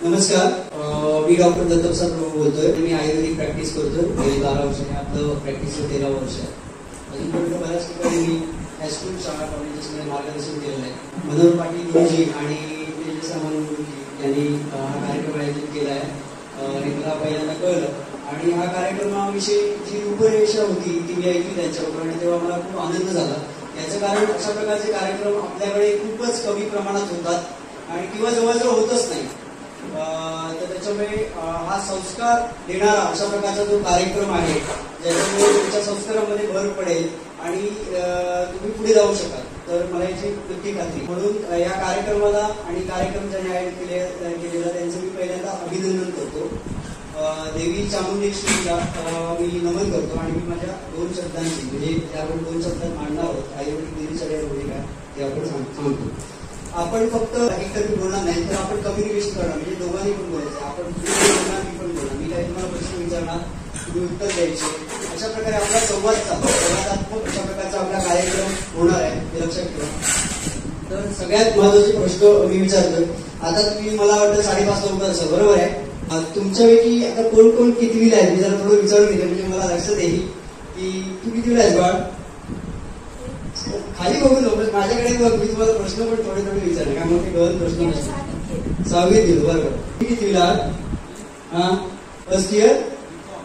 नमस्कार, मी डॉक्टर दत्तप्रसाद प्रभू बोलतोय. मी आयुर्वेदिक प्रॅक्टिस करतोय गेली 12 वर्ष. आपलं प्रॅक्टिसचं 13 वर्ष आहे. अजूनपर्यंत बऱ्याच ठिकाणी मी हायस्कूल शाळा कॉलेजेसमध्ये मार्गदर्शन केलेलं आहे. मनोहर पाटील गुरुजी आणि तेजस सामंत गुरुजी यांनी हा कार्यक्रम आयोजित केला आहे. हे मला पहिल्यांदा कळलं आणि हा कार्यक्रमाविषयी जी रूपरेषा होती ती मी ऐकली त्यांच्याकडून आणि तेव्हा मला खूप आनंद झाला. याचं कारण अशा प्रकारचे कार्यक्रम आपल्याकडे खूपच कमी प्रमाणात होतात आणि किंवा जवळजवळ होतच नाही. तर त्याच्यामुळे हा संस्कार देणारा अशा प्रकारचा जो कार्यक्रम आहे ज्याच्यामुळे तुमच्या संस्कारामध्ये भर पडेल आणि तुम्ही पुढे जाऊ शकाल, तर मला याची नक्की खात्री. म्हणून या कार्यक्रमाला आणि कार्यक्रम ज्यांनी आयोजित केलेला त्यांचं मी पहिल्यांदा अभिनंदन करतो. देवी चामुंडेश्वरीला मी नमन करतो आणि मी माझ्या 2 शब्दांची म्हणजे जे आपण 2 शब्दात मांडणार आहोत आयुर्वेदिक दिनचर्या म्हणजे काय ते आपण सांगतो. आपण फक्त एकतर्फी बोलणार नाही, तर आपण कम्युनिकेशन करणार, म्हणजे दोघांनी पण बोलायचं. आपण बोलणार, मी पण बोलणार, मी काही तुम्हाला प्रश्न विचारणार, तुम्ही उत्तर द्यायचे. अशा प्रकारे आपला संवाद चालतो. संवादात्मक अशा प्रकारचा आपला कार्यक्रम होणार आहे, हे लक्षात ठेवा. तर सगळ्यात महत्वाचे प्रश्न मी विचारतोय. आता तुम्ही मला वाटतं 5:30 ला उठाल, बरोबर आहे. तुमच्यापैकी आता कोण कोण कितवीला आहे? मी जरा थोडं विचारून घेतलं म्हणजे मला लक्षात येईल की तू कितवीला आहेस बाळ. खाली बघू नको, माझ्याकडे बघ. मी तुम्हाला प्रश्न पण थोडे थोडे विचारले, काय मोठे गहन प्रश्न नसतो. 6वीत गेलो, बरोबर. तुम्ही कितवीला? हा, फर्स्ट इयर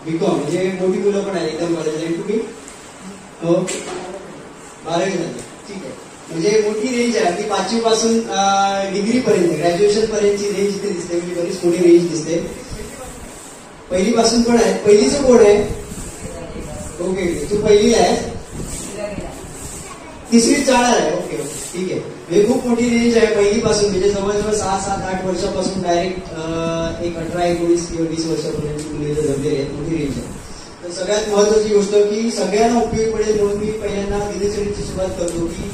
बीकॉम, म्हणजे मोठी मुलं पण आहे एकदम कॉलेजला. तुम्ही हो 12वी झाली, ठीक आहे. म्हणजे मोठी रेंज आहे, अगदी 5वी पासून डिग्री पर्यंत, ग्रॅज्युएशन पर्यंतची रेंज इथे दिसते, म्हणजे बरीच मोठी रेंज दिसते. पहिली पासून पण आहे. पहिलीचं कोण आहे? ओके, तू पहिलीला आहे, 3रीत जाणार आहे. ओके, ठीक आहे. म्हणजे खूप मोठी रेंज आहे पहिली पासून, म्हणजे जवळजवळ 6, 7, 8 वर्षापासून डायरेक्ट एक 18, 19 किंवा 20 वर्षापर्यंत मुले जमलेली आहेत. मोठी रेंज आहे. तर सगळ्यात महत्वाची गोष्ट की सगळ्यांना उपयोग पडेल म्हणून मी पहिल्यांदा दिनचर्येची सुरुवात करतो की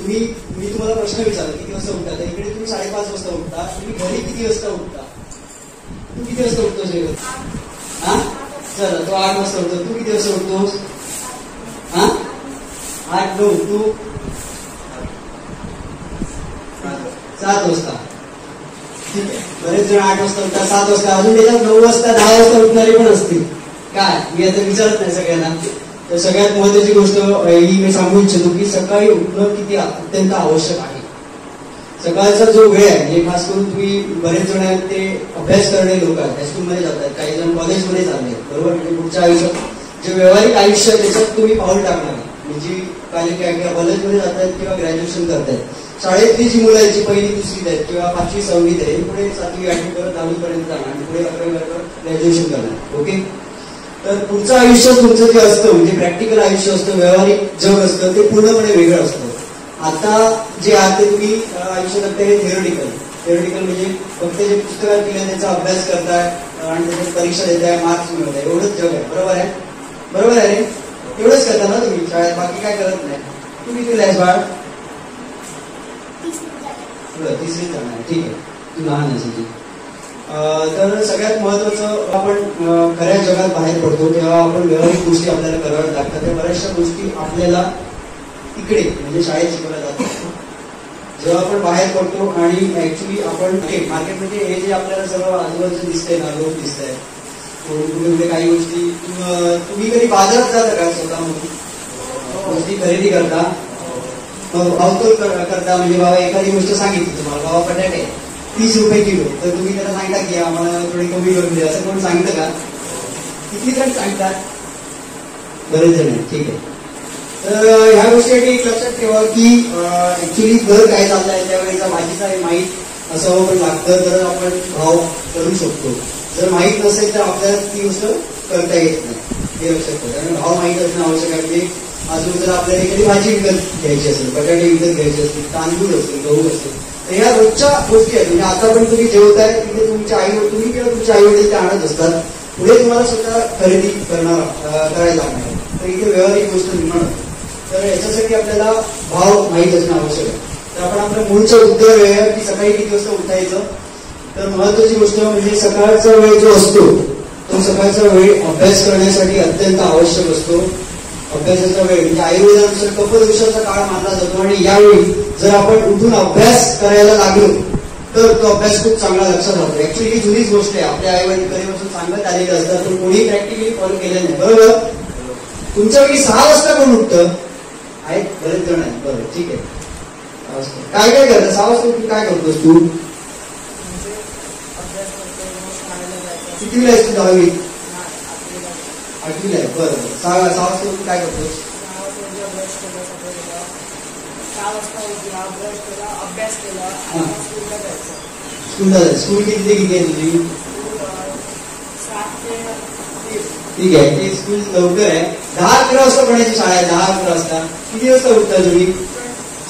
मी तुम्हाला प्रश्न विचारला किती वाजता उठता. तर इकडे तुम्ही 5:30 वाजता उठता. तुम्ही घरी किती वाजता उठता? तू किती वाजता उठतोस? हा, चला, तो 8 वाजता उठतो. तू किती वाजता उठतोस? हा, 8, 9. तू 7 वाजता. ठीक आहे. बरेच जण 8 वाजता उठतात, 7 वाजता, अजून त्याच्यात 9 वाजता 10 वाजता उठणारे पण असतील. काय मी आता विचारत नाही सगळ्यांना. तर सगळ्यात महत्वाची गोष्ट ही मी सांगू इच्छितो की सकाळी उठणं किती अत्यंत आवश्यक आहे. सकाळचा जो वेळ आहे, म्हणजे खास करून तुम्ही बरेच जण आहेत ते अभ्यास करणारे लोक आहेत, हायस्कूलमध्ये जातात, काही जण कॉलेजमध्ये चालले, बरोबर. म्हणजे पुढच्या आयुष्यात जे व्यावहारिक आयुष्य आहे त्याच्यात तुम्ही पाऊल टाकणार, म्हणजे कॉलेजमध्ये जातात किंवा ग्रॅज्युएशन करतायत. शाळेतली जी मुलं आहेत जी 1ली 2रीत आहेत किंवा 5वी 6वीत आहे, पुढे 7वी 8वी करत 10वी पर्यंत जाणार आणि पुढे 11वी ग्रॅज्युएशन करणार. ओके. तर पुढचं आयुष्य तुमचं जे असतं म्हणजे प्रॅक्टिकल आयुष्य असतं, व्यावहारिक जग असतं, ते पूर्णपणे वेगळं असतं. आता जे आहे ते तुम्ही आयुष्य करताय हे थेरोटिकल म्हणजे फक्त जे पुस्तकात केलं त्याचा अभ्यास करताय आणि त्याच्यात परीक्षा देताय, मार्क्स मिळवताय, एवढंच जग आहे. बरोबर आहे? बरोबर आहे रे? एवढंच करता ना तुम्ही शाळेत, बाकी काय करत नाही. तू किती आहेस बाळ? 3रीत जाणार. ठीक आहे, तू लहान आहेस. तर सगळ्यात महत्वाचं, आपण खऱ्या जगात बाहेर पडतो तेव्हा आपण व्यावहारिक गोष्टी आपल्याला कराव्या लागतात. त्या बऱ्याचशा गोष्टी आपल्याला इकडे म्हणजे शाळेत शिकवल्या जातात. जेव्हा आपण बाहेर पडतो आणि ऍक्च्युली आपण मार्केटमध्ये हे जे आपल्याला सर्व आजूबाजूचं दिसतंय ना, लोक दिसत आहेत, कुठे कुठे काही गोष्टी. तुम्ही कधी बाजारात जाता का स्वतःमधून गोष्टी खरेदी करता, अवतोल करता? म्हणजे बाबा एखादी गोष्ट सांगितली तुम्हाला, बाबा बटाटे 30 रुपये किलो, तर तुम्ही त्याला सांगता की आम्हाला थोडी कमी करून द्या, असं कोण सांगतं का? किती जण सांगतात? बरेच जण. ठीक आहे. तर ह्या गोष्टीसाठी एक लक्षात ठेवा की ऍक्च्युली दर काय चालला आहे त्यावेळेचा भाजीचा माहीत असावं पण लागतं, तर आपण भाव करू शकतो. जर माहीत नसेल तर आपल्याला ती गोष्ट करता येत नाही, हे लक्षात ठेवा. कारण भाव माहीत असणं आवश्यक आहे. म्हणजे अजून जर आपल्याला एखादी भाजी विकत घ्यायची असेल, बटाटे विकत घ्यायचे असतील, तांदूळ असेल, गहू असेल, तर ह्या रोजच्या गोष्टी आहेत. म्हणजे आता पण तुम्ही जेवताय तिथे तुम्ही किंवा तुमचे आई वडील ते आणत असतात, पुढे तुम्हाला स्वतः खरेदी करायला लागणार. तर इथे व्यावहारिक गोष्ट निर्माण होते. तर याच्यासाठी आपल्याला भाव माहीत असणं आवश्यक आहे. तर आपण आपल्या मूळचा उद्योग आहे की सकाळी किती वाजता उठायचं. तर महत्वाची गोष्ट म्हणजे सकाळचा वेळ जो असतो तो सकाळचा वेळ अभ्यास करण्यासाठी अत्यंत आवश्यक असतो. अभ्यासाचा वेळ म्हणजे आयुर्वेदानुसार कल्पवृक्षाचा काळ मानला जातो आणि यावेळी जर आपण उठून अभ्यास करायला लागलो तर तो अभ्यास खूप चांगला लक्षात राहतो. ऍक्च्युली ही जुनीच गोष्ट आहे, आपल्या आई वडील कधीपासून सांगत आलेली असतात, पण कोणी प्रॅक्टिकली फॉलो केलं नाही. बरोबर. तुमच्यापैकी 6 वाजता कोण उठतं? आहेत बरेच जण आहेत. बरोबर, ठीक आहे. काय काय करतं 6 वाजता उठून? काय करतोस तू? कितीला आहेस तू? 10वी 8वीला आहे. बरोबर. 6 वाजता उठून काय करतोस? स्कूलला जायचं. स्कूल किती ते किती आहे तुझी? ठीक आहे. ते स्कूल लवकर आहे. 10-11 वाजता पडायची शाळा आहे. 10-11 वाजता. किती वाजता उठता तुम्ही?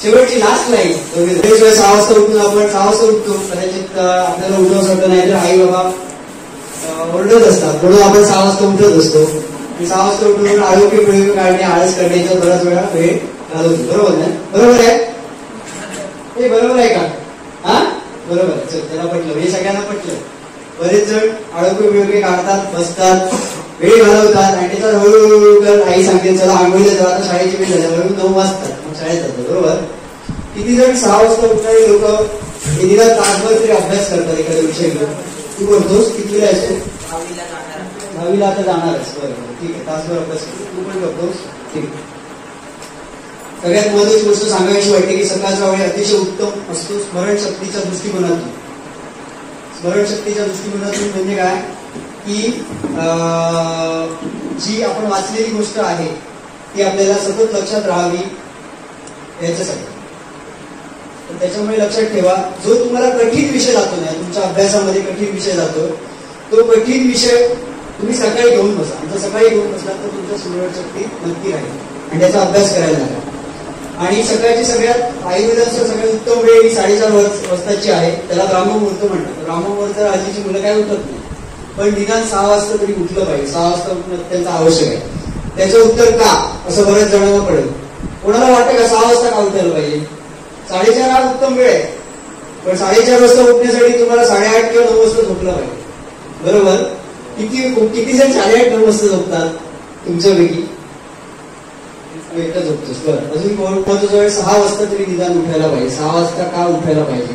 शेवटची लास्ट लाईन. 6 वाजता उठून आपण 6 वाजता उठतो. कदाचित आपल्याला उठवू शकतो, नाही तर आई बाबा ओरडत असतात म्हणून आपण 6 वाजता उठत असतो. 6 वाजता उठून आरोग्य प्रयोग काढणे, आळस काढण्याचा बराच वेळा वेळ घालवतो. बरोबर आहे? बरोबर आहे हे? बरोबर आहे का? हा बरोबर आहे. चल, त्याला पटलं, हे सगळ्यांना पटलं. बरेच जण आरोग्य प्रयोग काढतात, बसतात, वेळ घालवतात आणि त्याचा हळूहळू आई सांगते चला आंघोळीला जा, आता शाळेची वेळ झाल्या, हळूहळू 9 वाजतात, मग शाळेत जातो. बरोबर. किती जण 6 वाजता उठणारे लोक हे निदान तासभर तरी अभ्यास करतात एखाद्या विषय घेऊन. तू करतोस? कितीला असतो? 10वीला आता जाणारच. बरोबर, ठीक आहे. तासभर अभ्यास करतो. तू पण करतोस? ठीक आहे. सगळ्यात महत्वाची गोष्ट सांगायची वाटते की सकाळचा वेळ अतिशय उत्तम असतो स्मरणशक्तीच्या दृष्टिकोनातून. स्मरणशक्तीच्या दृष्टिकोनातून म्हणजे काय की जी आपण वाचलेली गोष्ट आहे ती आपल्याला सतत लक्षात राहावी याच्यासाठी. तर त्याच्यामुळे लक्षात ठेवा, जो तुम्हाला कठीण विषय जातो ना, तुमच्या अभ्यासामध्ये कठीण विषय जातो, तो कठीण विषय तुम्ही सकाळी घेऊन बसा. जर सकाळी घेऊन बसला तर तुमच्या स्मरणशक्ती नक्की राहील आणि त्याचा अभ्यास करायला लागेल. आणि सकाळची सगळ्यात आयुर्वेदाचं सगळ्यात उत्तम वेळ ही 4:30 वाजताची आहे. त्याला ब्राह्ममुहूर्त म्हणतात. ब्राह्ममुहूर्त तर हल्लीची मुलं काय उठत नाही, पण निदान 6 वाजता तरी उठलं पाहिजे. 6 वाजता उठणं अत्यंत आवश्यक आहे. त्याचं उत्तर का असं बऱ्याच जणांना पडेल. कोणाला वाटतं का 6 वाजता का उठायला पाहिजे? 4:30 हा उत्तम वेळ आहे, पण 4:30 वाजता उठण्यासाठी तुम्हाला 8:30 किंवा 9 वाजता झोपलं पाहिजे. बरोबर. किती जण 8:30-9 वाजता झोपतात तुमच्यापैकी? एकटा झोपतोस. बरं. अजून महत्वाचा वेळ 6 वाजता तरी निदान उठायला पाहिजे. 6 वाजता का उठायला पाहिजे?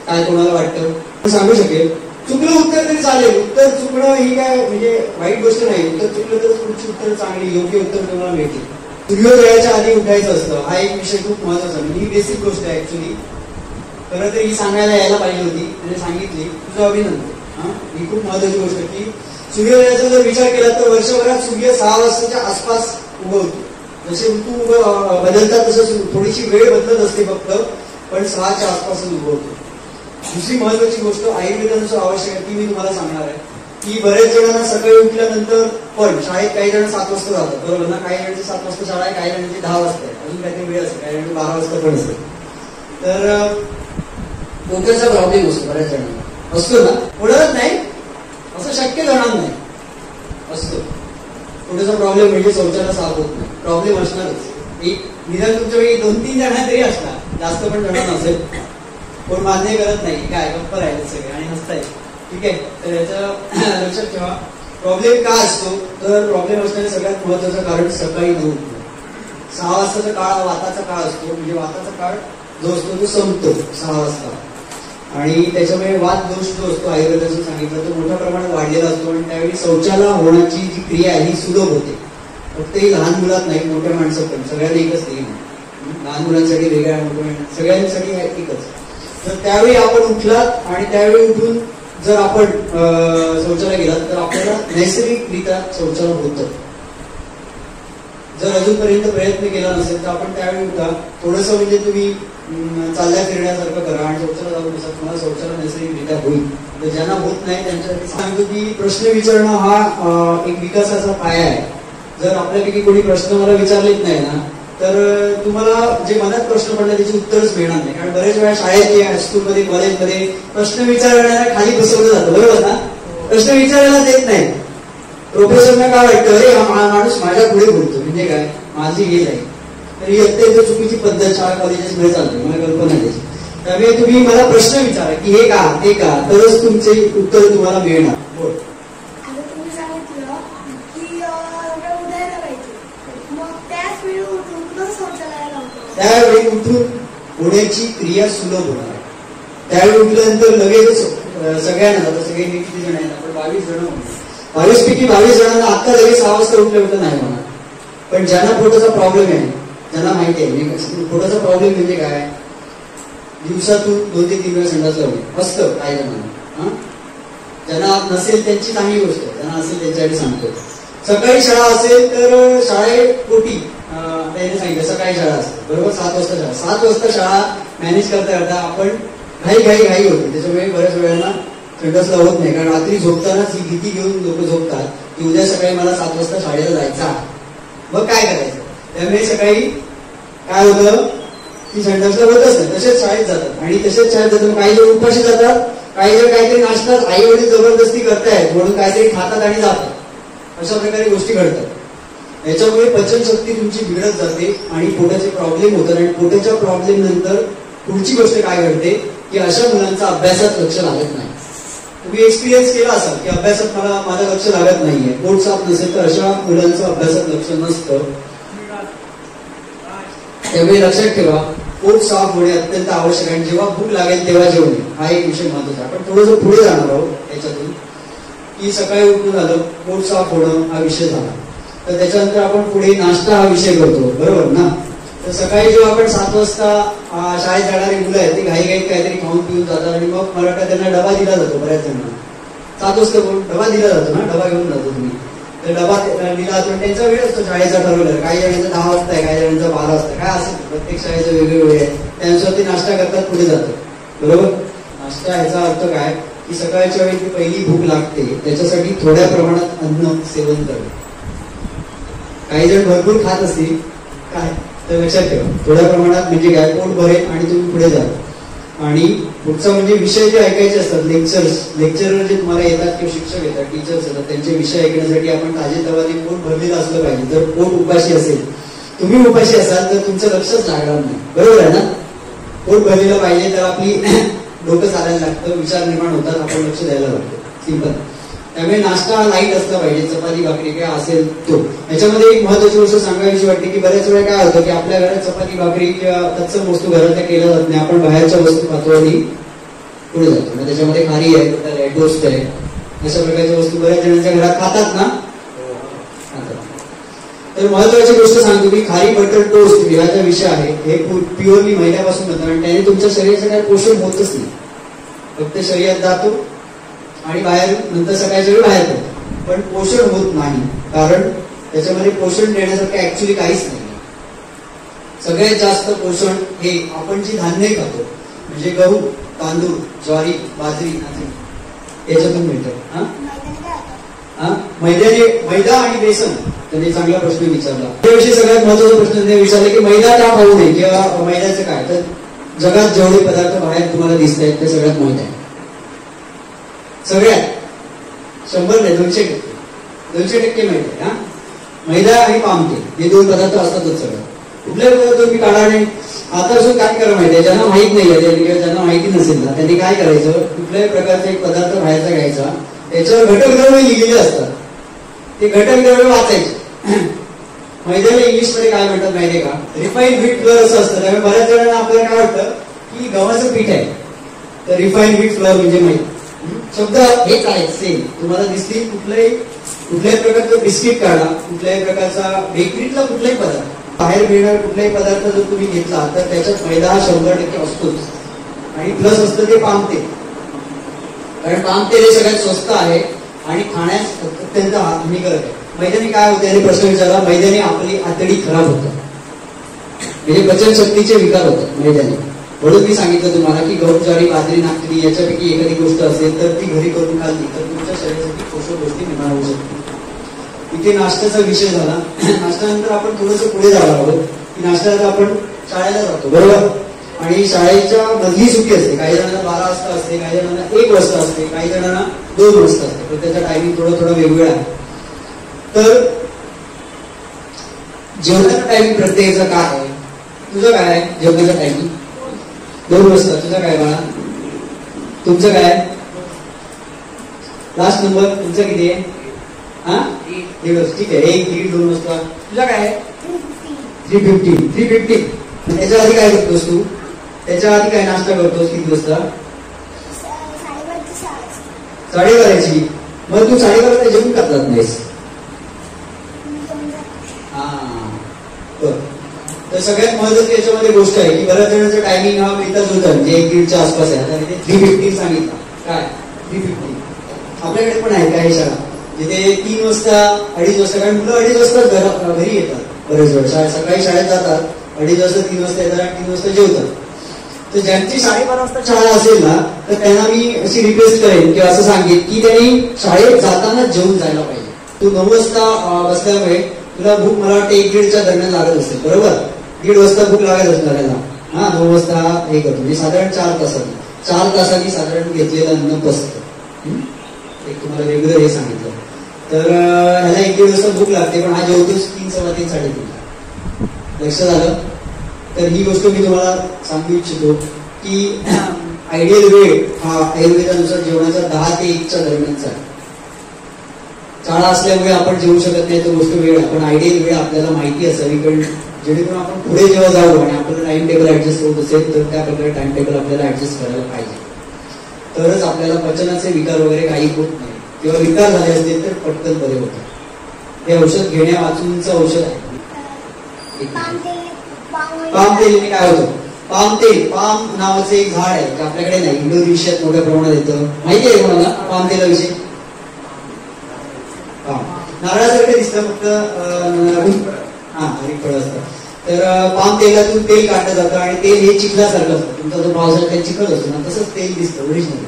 काय कोणाला वाटतं? सांगू शकेल? चुकलं उत्तर तरी चालेल. उत्तर चुकणं ही काय म्हणजे वाईट गोष्ट नाही. उत्तर चुकलं तर पुढची उत्तर चांगली योग्य उत्तर तुम्हाला मिळतील. सूर्योदयाच्या आधी उठायचं असतं. हा एक विषय खूप महत्वाचा आहे. ही बेसिक गोष्ट आहे ऍक्च्युली. खरं तर ही सांगायला यायला पाहिजे होती, म्हणजे सांगितली. तुझं अभिनंदन. ही खूप महत्वाची गोष्ट की सूर्योदयाचा जर विचार केला तर वर्षभरात सूर्य 6 वाजताच्या आसपास उगवतो. जसे ऋतू बदलतात तसं थोडीशी वेळ बदलत असते फक्त, पण 6च्या आसपासच उगवतो. दुसरी महत्वाची गोष्ट आयुर्वेदानुसार आवश्यक आहे ती मी तुम्हाला सांगणार आहे की बरेच जणांना सकाळी उठल्यानंतर पण शाळेत काही जण 7 वाजता जातात. बरोबर ना? काही जणांची 7 वाजता शाळा आहे, काही जणांची 10 वाजता आहे, अजून काहीतरी वेळ असते, काही जणांची 12 वाजता पण असते. तर डोक्याचा प्रॉब्लेम असतो बऱ्याच जणांना. असतो ना? होणारच नाही असं शक्य होणार नाही. असतो थोडासा प्रॉब्लेम म्हणजे शौचाला साफ होत नाही. प्रॉब्लेम असणारच. एक निदान तुमच्यापैकी 2-3 जण तरी असणार, जास्त पण जण नसेल. कोण मान्य करत नाही, काय गप्प राहिले सगळे आणि हसताय. ठीक आहे. तर याचं लक्षात ठेवा. प्रॉब्लेम का असतो तर प्रॉब्लेम असण्याचं सगळ्यात महत्वाचं कारण सकाळी न उठणं. 6 वाजताचा काळ वाताचा काळ असतो, म्हणजे वाताचा काळ जो असतो तो संपतो 6 वाजता. आणि त्याच्यामुळे वात दोष जो असतो आयुर्वेदाचं सांगितलं तो मोठ्या प्रमाणात वाढलेला असतो आणि त्यावेळी शौचाला होण्याची जी क्रिया आहे ही सुलभ होते. फक्त ही लहान मुलात नाही, मोठ्या माणसं पण सगळ्यांना एकच नाही. लहान मुलांसाठी वेगळ्या, मोठ्या सगळ्यांसाठी एकच. तर त्यावेळी आपण उठलात आणि त्यावेळी उठून जर आपण शौचाला गेलात तर आपल्याला नैसर्गिकरित्या शौचाला होतं. जर अजूनपर्यंत प्रयत्न केला नसेल तर आपण त्यावेळी उठा. थोडंसं म्हणजे तुम्ही चालल्या फिरण्यासारखं करा आणि शौचाला जाऊन बसा. तुम्हाला शौचाला नैसर्गिकरित्या होईल. तर ज्यांना होत नाही त्यांच्यासाठी सांगतो की प्रश्न विचारणं हा एक विकासाचा पाया आहे. जर आपल्यापैकी कोणी प्रश्न मला विचारलेच नाही ना तर तुम्हाला जे मनात प्रश्न पडले त्याची उत्तरच मिळणार नाही. कारण बरेच वेळा शाळेत, हायस्कूलमध्ये, कॉलेजमध्ये प्रश्न विचारण्याला खाली बसवलं जातं. बरोबर ना? प्रश्न विचारायला देत नाही. प्रोफेसरना काय वाटतं, अरे हा माणूस माझ्या पुढे बोलतो म्हणजे काय माझी हे नाही. तर ही अत्यंत चुकीची पद्धत शाळा कॉलेजेस मध्ये चालते. मला कल्पना द्यायची. त्यामुळे तुम्ही मला प्रश्न विचारा की हे का ते का, तरच तुमचे उत्तर तुम्हाला मिळणार. बोल. त्यावेळी उठून होण्याची क्रिया सुलभ होणार. त्यावेळी उठल्यानंतर लगेचच सगळ्यांना, आता सगळे किती जण आहेत आपण 22 जण, 22 पैकी 22 जणांना आता लगेच 6 वाजता उठलं नाही म्हणा. पण ज्यांना पोटाचा प्रॉब्लेम आहे, ज्यांना माहिती आहे पोटाचा प्रॉब्लेम म्हणजे काय, दिवसातून 2 ते 3 वेळा संडास लावणे असतं काही जणांना. ज्यांना नसेल त्यांची चांगली गोष्ट आहे, ज्यांना असेल त्यांच्यासाठी सांगतो. सकाळी शाळा असेल तर शाळेपोटी त्याने सांगितलं सकाळी शाळा असते बरोबर, 7 वाजता शाळा. 7 वाजता शाळा मॅनेज करता करता आपण घाई होते, त्याच्यामुळे बऱ्याच वेळांना संडासला होत नाही. कारण रात्री झोपतानाच ही भीती घेऊन लोक झोपतात की उद्या सकाळी मला 7 वाजता शाळेला जायचं आहे, मग काय करायचं. त्यामुळे सकाळी काय होतं की संडासला होतच नाही, तसेच शाळेत जातात. आणि तसेच शाळेत जातात, काही जण उपाशी जातात, काही जण काहीतरी नाश्तात, आई वडील जबरदस्ती करतायत म्हणून काहीतरी खातात आणि जातात. अशा प्रकारे गोष्टी घडतात. याच्यामुळे पचनशक्ती तुमची बिघडत जाते आणि पोटाचे प्रॉब्लेम होतात. आणि पोटाच्या प्रॉब्लेम नंतर पुढची गोष्ट काय घडते की अशा मुलांचा अभ्यासात लक्ष लागत नाही. तुम्ही एक्सपिरियन्स केला असाल की अभ्यासात माझं लक्ष लागत नाहीये, पोट साफ नसेल तर अशा मुलांचं अभ्यासात लक्ष नसतं. त्यामुळे लक्षात ठेवा, पोट साफ होणे अत्यंत आवश्यक आहे. जेव्हा भूक लागेल तेव्हा जेवणे हा एक विषय महत्वाचा. आपण थोडंसं पुढे जाणार आहोत याच्यातून की सकाळी उठून झालं, पोट साफ होणं हा विषय झाला, तर त्याच्यानंतर आपण पुढे नाश्ता हा विषय करतो बरोबर ना. तर सकाळी जेव्हा आपण 7 वाजता शाळेत जाणारी मुलं आहेत ती घाईघाईत काहीतरी खाऊन पिऊन जातात आणि मग मला वाटतं त्यांना डबा दिला जातो. बऱ्याच जणांना 7 वाजता डबा दिला जातो ना, डबा घेऊन जातो तुम्ही, तर डबा दिला जातो. त्यांचा वेळ असतो शाळेचा ठरवलेला, काही जणांचा 10 वाजता आहे, काही जणांचा 12 वाजता, काय असेल प्रत्येक शाळेचं वेगळे वेळ आहे, त्यानुसार ते नाश्ता करतात, पुढे जातात बरोबर. नाश्ता ह्याचा अर्थ काय की सकाळच्या वेळी ती पहिली भूक लागते त्याच्यासाठी थोड्या प्रमाणात अन्न सेवन करणे. काही जण भरपूर खात असतील काय तर लक्षात ठेवा, थोड्या प्रमाणात म्हणजे काय, पोट भरेल आणि तुम्ही पुढे जा. आणि पुढचा म्हणजे विषय जे ऐकायचे असतात, लेक्चरर जे तुम्हाला येतात किंवा शिक्षक येतात, टीचर्स येतात, त्यांचे विषय ऐकण्यासाठी आपण ताजेतवाने पोट भरलेलं असलं पाहिजे. जर पोट उपाशी असेल, तुम्ही उपाशी असाल तर तुमचं लक्षच लागणार नाही बरोबर आहे ना. पोट भरलेलं पाहिजे तर आपली डोकं चालायला लागतं, विचार निर्माण होतात, आपण लक्ष द्यायला लागतो, सिंपल. त्यामुळे नाश्ता लाईट असला पाहिजे, चपाती भाकरी काय असेल तो. याच्यामध्ये एक महत्वाची गोष्ट सांगायची वाटते की बऱ्याच वेळा काय होतं की आपल्या घरात चपाती भाकरी किंवा तत्सम वस्तू घरातल्या केल्या जात नाही, आपण बाहेरच्या वस्तू खातो आणि पुढे जातो. मग त्याच्यामध्ये खारी आहे, बटर आहे, टोस्ट आहे, अशा प्रकारच्या वस्तू बऱ्याच जणांच्या घरात खातात ना. तर महत्वाची गोष्ट सांगतो की खारी बटर टोस्ट ह्याचा विषय आहे, हे प्युअरली मैद्यापासून होतं आणि त्याने तुमच्या शरीराचं काही पोषण होतच नाही, फक्त शरीरात जातो आणि बाहेर नंतर सकाळच्या वेळी बाहेर पडतो, पण पोषण होत नाही. कारण त्याच्यामध्ये पोषण देण्यासारखं ऍक्च्युली काहीच नाही. सगळ्यात जास्त पोषण हे आपण जी धान्य खातो म्हणजे गहू, तांदूळ, ज्वारी, बाजरी, नाचणी याच्यातून मिळतं. मैदा आणि बेसन. त्यांनी चांगला प्रश्न विचारला, त्याविषयी सगळ्यात महत्वाचा प्रश्न त्यांनी विचारला की मैदा का खाऊ नये किंवा मैद्याचं काय. तर जगात जेवढे पदार्थ बाहेर तुम्हाला दिसत आहेत ते सगळ्यात मैदा आहे, सगळ्यात 100 नाही 200% मैदा. मैदा आणि पामतेल हे 2 पदार्थ असतातच सगळं. कुठल्याही पदार्थ तुम्ही काढा नाही. आता अजून काय करा माहिती आहे, ज्यांना माहित नाही आहे, ज्यांना माहिती नसेल ना, त्यांनी काय करायचं, कुठल्याही प्रकारचा एक पदार्थ बाहेरचा घ्यायचा, त्याच्यावर घटकद्रव्य लिहिलेले असतात, ते घटकद्रव्य वाचायचे. मैद्याला इंग्लिशमध्ये काय म्हणतात माहिती आहे का, रिफाईन व्हीट फ्लोअर असं असतं. त्यामुळे बऱ्याच जणांना आपल्याला काय वाटतं की गव्हाचं पीठ आहे, तर रिफाईन व्हीट फ्लोअर म्हणजे माहिती शब्द हेच आहे सेम तुम्हाला दिसतील. कुठल्याही प्रकारचं बिस्किट काढा, कुठल्याही प्रकारचा बेकरीतला कुठलाही पदार्थ, बाहेर मिळणारा कुठलाही पदार्थ जर तुम्ही घेतला तर त्याच्यात मैदा 100% असतोच. आणि प्लस असतं ते पामतेल, कारण पामतेल हे सगळ्यात स्वस्त आहे आणि खाण्यास अत्यंत हानिकारक आहे. मैद्याने काय होतं याने प्रश्न विचारला, मैद्याने आपली आतडी खराब होतं, म्हणजे पचनशक्तीचे विकार होतात मैद्याने. म्हणून मी सांगितलं तुम्हाला की गहू, ज्वारी, बाजरी, नाचणी याच्यापैकी एखादी गोष्ट असेल तर ती घरी करून खाल्ली तर तुमच्या शरीरासाठी पोषक गोष्टी निर्माण होऊ शकतात. इथे नाश्त्याचा विषय झाला. नाश्त्यानंतर आपण थोडंसं पुढे जाणार आहोत की नाश्त्याला आपण शाळेला जातो बरोबर. आणि शाळेच्या मधली सुट्टी असते, काही जणांना 12 वाजता असते, काही जणांना 1 वाजता असते, काही जणांना 2 वाजता असते, तर त्याचा टायमिंग थोडा वेगवेगळा आहे. तर जेवणाचा टायमिंग प्रत्येकाचा काय आहे, तुझं काय आहे जेवणाचा टायमिंग? 2 वाजता. तुझा काय बाळा, तुमचं काय? लास्ट नंबर तुमचा किती आहे? 1 ठीक आहे, 1, 1, 2 वाजता. तुझा काय आहे? 3:50. त्याच्या आधी काय करतोस तू? त्याच्या आधी काय नाश्ता करतोस? किती वाजता? साडी करायची. मग तू साडी करायला जेवून टाकत नाहीस. तर सगळ्यात महत्वाची याच्यामध्ये गोष्ट आहे की बऱ्याच जणांचं टायमिंग हा मिळताच होता, म्हणजे 1:30च्या आसपास आहे. आता तिथे 3:50 सांगितलं. काय 3:50 आपल्याकडे पण आहे काही शाळा जिथे 3 वाजता 2:30 वाजता, कारण मुलं 2:30 वाजता घरी येतात बरेच वेळ. सकाळी शाळेत जातात, 2:30 वाजता 3 वाजता येतात आणि 3 वाजता जेवतात. तर ज्यांची 12:30 वाजता शाळा असेल ना, तर त्यांना मी अशी रिक्वेस्ट करेन किंवा असं सांगेन की त्यांनी शाळेत जाताना जेवून जायला पाहिजे. तू 9 वाजता बसल्यामुळे तुला भूक मला वाटतं 1:30च्या दरम्यान लागत असेल, बरोबर. 1:30 वाजता भूक लागत असणार त्याला. 9 वाजता हे करतो म्हणजे साधारण 4 तासांनी साधारण घेतलेलं अन्न पचतं. एक तुम्हाला रेग्युलर हे सांगितलं. तर ह्याला 1:30 वाजता भूक लागते, पण हा जेवतोच 3, 3:15, 3:30. लक्ष झालं. तर ही गोष्ट मी तुम्हाला सांगू इच्छितो की आयडियल वेळ हा आयुर्वेदानुसार जेवणाचा 10 ते 1च्या दरम्यानचा आहे. शाळा असल्यामुळे आपण जेवू शकत नाही, तो गोष्ट वेळ. पण आयडियल वेळ आपल्याला माहिती असावी, कारण जेणेकरून आपण पुढे जेव्हा जाऊ आणि आपल्याला टाइम टेबल ऍडजस्ट होत असेल तर त्या प्रकारे टाइम टेबल आपल्याला ऍडजस्ट करायला पाहिजे. तरच आपल्याला पचनाचे विकार वगैरे काही होत नाही, किंवा विकार झाले असतील तर पटकन बरे होतात. हे औषध घेण्या वाचूनचं औषध आहे. पाम तेल काय होतं? पाम नावाचं एक झाड आहे जे आपल्याकडे नाही, इंडोनेशियात मोठ्या प्रमाणात येतं. माहिती आहे कोणाला पाम तेलाविषयी? नारळासारखं दिसतं, फक्त बारीक फळं असतं. तर पाम तेलातून तेल काढलं जातं आणि तेल हे चिखलासारखं असतं. तुमचा जो पावसाळ्यात चिखल असतो ना, तसंच तेल दिसतं ओरिजिनल.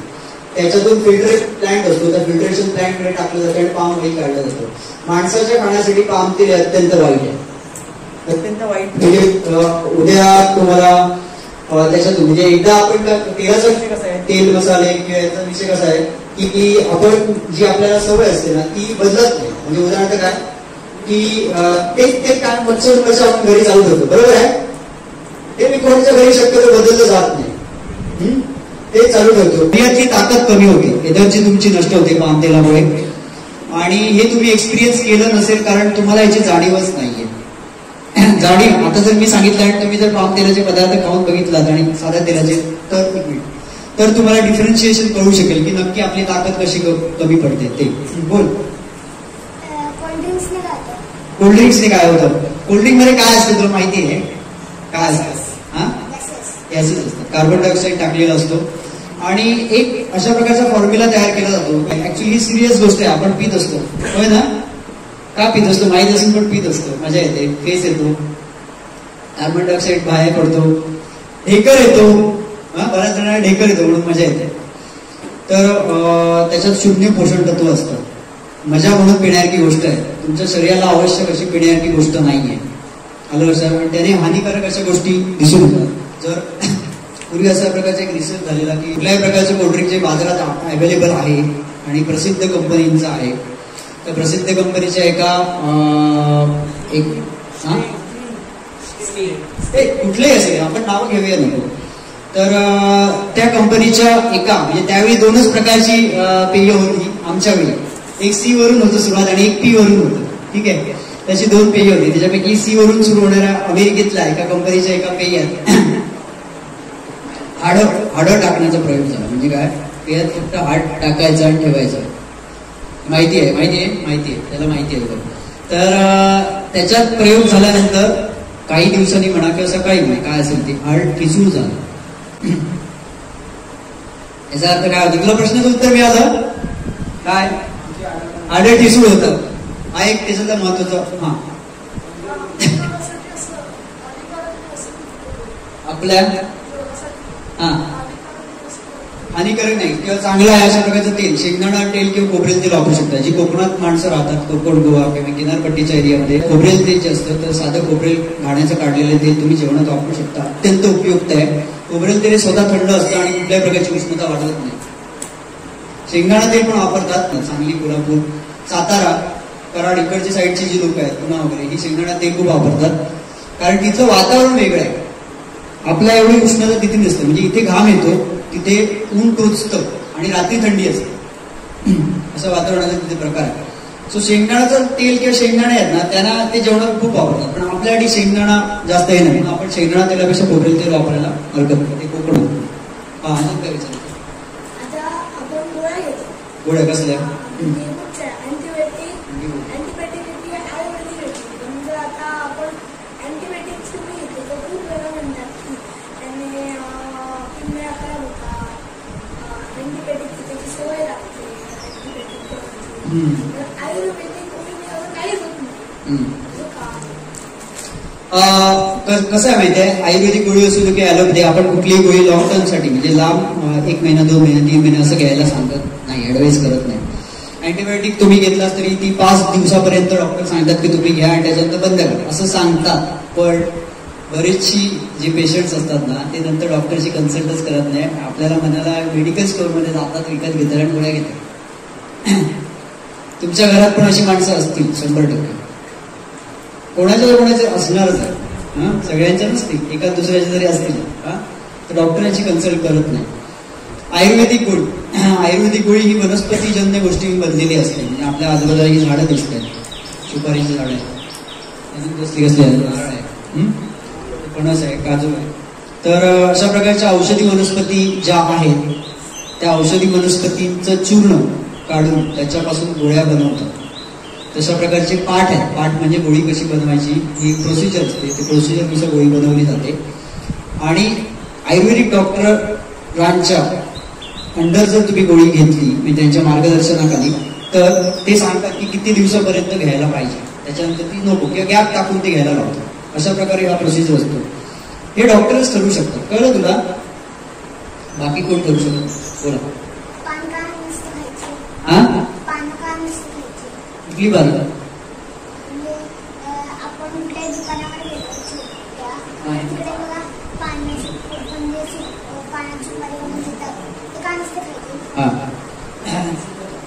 त्याच्यातून फिल्टरेशन प्लांट असतो, त्या फिल्टरेशन प्लांटमध्ये टाकलं जातं आणि पाम ऑइल काढलं जातं. माणसाच्या खाण्यासाठी पाम तेल अत्यंत वाईट आहे, अत्यंत वाईट. म्हणजे उद्या तुम्हाला त्याच्यातून म्हणजे एकदा आपण तेलाचा विषय कसा आहे, तेल मसाले किंवा याचा विषय कसा आहे की आपण जी आपल्याला सवय असते ना ती बदलत नाही. म्हणजे उदाहरणार्थ काय की ते काय मच्छर आपण घरी चालू ठेवतो, बरोबर आहे. ते मी कोणाच्या घरी शक्यतो बदललं जात नाही, ते चालू ठेवतो. बियाची ताकद कमी होते, एनर्जी तुमची नष्ट होते पाम तेलामुळे. आणि हे तुम्ही एक्सपिरियन्स केलं नसेल, कारण तुम्हाला याची जाणीवच नाहीये. जाणीव आता जर मी सांगितलं आणि तुम्ही जर पाम तेलाचे पदार्थ खाऊन बघितलात आणि साध्या तेलाचे, तर तुम्हाला डिफरन्शिएशन कळू शकेल की नक्की आपली ताकद कशी कमी पडते. ते बोल. कोल्ड्रिंक्सने काय होतं? कोल्ड्रिंक मध्ये काय असतं तुला माहिती आहे? काय असतं? गॅसेस असतात, कार्बन डायऑक्साईड टाकलेला असतो. आणि एक अशा प्रकारचा फॉर्म्युला तयार केला जातो. ऍक्च्युली सिरियस गोष्ट आहे, आपण पित असतो, होय ना? का पित असतो माहित असून पण पित असतो. मजा येते, फेस येतो, कार्बन डायऑक्साईड बाहेर पडतो, ढेकर येतो. बऱ्याच जणांना ढेकर येतो म्हणून मजा येते. तर त्याच्यात 0 पोषण तत्व असतं. मजा म्हणून पिण्यासारखी गोष्ट आहे, तुमच्या शरीराला आवश्यक अशी पिण्यासारखी गोष्ट नाहीये. आलं लक्षात? त्याने हानिकारक अशा गोष्टी दिसून येतात. जर पूर्वी अशा प्रकारचा एक रिसर्च झालेला की कुठल्याही प्रकारचे कोल्ड्रिंक जे बाजारात अवेलेबल आहे आणि प्रसिद्ध कंपनींचा आहे, तर प्रसिद्ध कंपनीच्या कुठलेही असेल, आपण नाव घेऊया नको. तर त्या कंपनीच्या म्हणजे त्यावेळी 2च प्रकारची पेय होती आमच्या वेळी. एक सी वरून होतं सुरुवात आणि एक पी वरून होतं, ठीक आहे. त्याची 2 पेय होती. त्याच्यापैकी सी वरून सुरू होणाऱ्या अमेरिकेतल्या एका कंपनीच्या एका पेयात हाडं टाकण्याचा प्रयोग झाला. म्हणजे काय, पेयात फक्त हाड टाकायचं आणि ठेवायचं. माहिती आहे त्याला माहिती आहे. तर त्याच्यात प्रयोग झाल्यानंतर काही दिवसांनी म्हणा किंवा सकाळी म्हणा काय असेल ते हाड ठिसूळ झालं. याचा अर्थ काय होतं? तुला प्रश्नाचं उत्तर मिळालं काय? हाड ठिसूळ होतं. हा एक त्याच्यातला महत्वाचा. आपल्या हानिकारक नाही किंवा चांगलं आहे अशा प्रकारचं तेल, शेंगदाणा तेल किंवा खोबरेल तेल वापरू शकता. जी कोकणात माणसं राहतात, कोकण, गोवा किंवा किनारपट्टीच्या एरियामध्ये खोबरेल तेल जे असतं, तर साधं खोबरेल घाण्याचं काढलेलं तेल तुम्ही जेवणात वापरू शकता. अत्यंत उपयुक्त आहे. खोबरेल तेल स्वतः थंड असतं आणि कुठल्याही प्रकारची उष्णता वाढत नाही. शेंगदाणा तेल पण वापरतात. सांगली, कोल्हापूर, सातारा, कराड इकडच्या साईडची जी लोक आहेत, पुणा वगैरे, ही शेंगदाणा तेल खूप वापरतात. कारण तिथलं वातावरण वेगळं आहे. आपल्या एवढी उष्णता तिथे नसतं. म्हणजे इथे घाम येतो, तिथे ऊन टोचतं आणि रात्री थंडी असते. असं वातावरणाचा तिथे प्रकार आहे. सो शेंगदाण्याचं तेल किंवा शेंगदाणे आहेत ना, त्यांना ते जेवणात खूप वापरतात. पण आपल्यासाठी शेंगदाणा जास्त हे नाही, आपण शेंगदाणा तेलापेक्षा खोबरेल तेल वापरायला हरकत नाही. ते कोकण होतं. अजून काय विचार? गोळ्या कसल्या? कसं आहे माहिती आहे, आयुर्वेदिक गोळी असू दे की ॲलोपॅथी, आपण कुठलीही गोळी लॉंग टर्म साठी म्हणजे लांब 1 महिना 2 महिना 3 महिने असं घ्यायला सांगत नाही, ऍडवाइस करत नाही. अँटीबायोटिक तुम्ही घेतलास तरी ती 5 दिवसापर्यंत डॉक्टर सांगतात की तुम्ही घ्या आणि त्याच्यानंतर बंद करा असं सांगतात. पण बरेचशी जे पेशंट्स असतात ना ते नंतर डॉक्टरची कन्सल्टच करत नाही, आपल्याला मनाला मेडिकल स्टोअरमध्ये जातात, विकत घेतात आणि गोळ्या घेतात. तुमच्या घरात पण अशी माणसं असतील 100%, कोणाच्या असणारच आहे. सगळ्यांच्या नसतील, एका दुसऱ्याच्या जरी असतील तर डॉक्टरांची कन्सल्ट करत नाही. आयुर्वेदिक गोळी ही वनस्पतीजन्य गोष्टी बनलेली असते. म्हणजे आपल्या आजूबाजूला ही झाडं दिसतात, सुपारीची झाडं आहेत, कसली नारळ आहे, फणस आहे, काजू आहे. तर अशा प्रकारच्या औषधी वनस्पती ज्या आहेत त्या औषधी वनस्पतींचं चूर्ण काढून त्याच्यापासून गोळ्या बनवतात. तशा प्रकारचे पाठ आहेत. पाठ म्हणजे गोळी कशी बनवायची ही प्रोसिजर असते, ती प्रोसिजरनुसार गोळी बनवली जाते. आणि आयुर्वेदिक डॉक्टरांच्या अंडर जर तुम्ही गोळी घेतली म्हणजे त्यांच्या मार्गदर्शनाखाली तर ते सांगतात की किती दिवसापर्यंत घ्यायला पाहिजे, त्याच्यानंतर ती नको किंवा गॅप टाकून ते घ्यायला लावतात. अशा प्रकारे हा प्रोसिजर असतो. हे डॉक्टरच ठरवू शकतात. कळलं तुला? बाकी कोण ठरवू शकतो? बोला. कुठली बारी?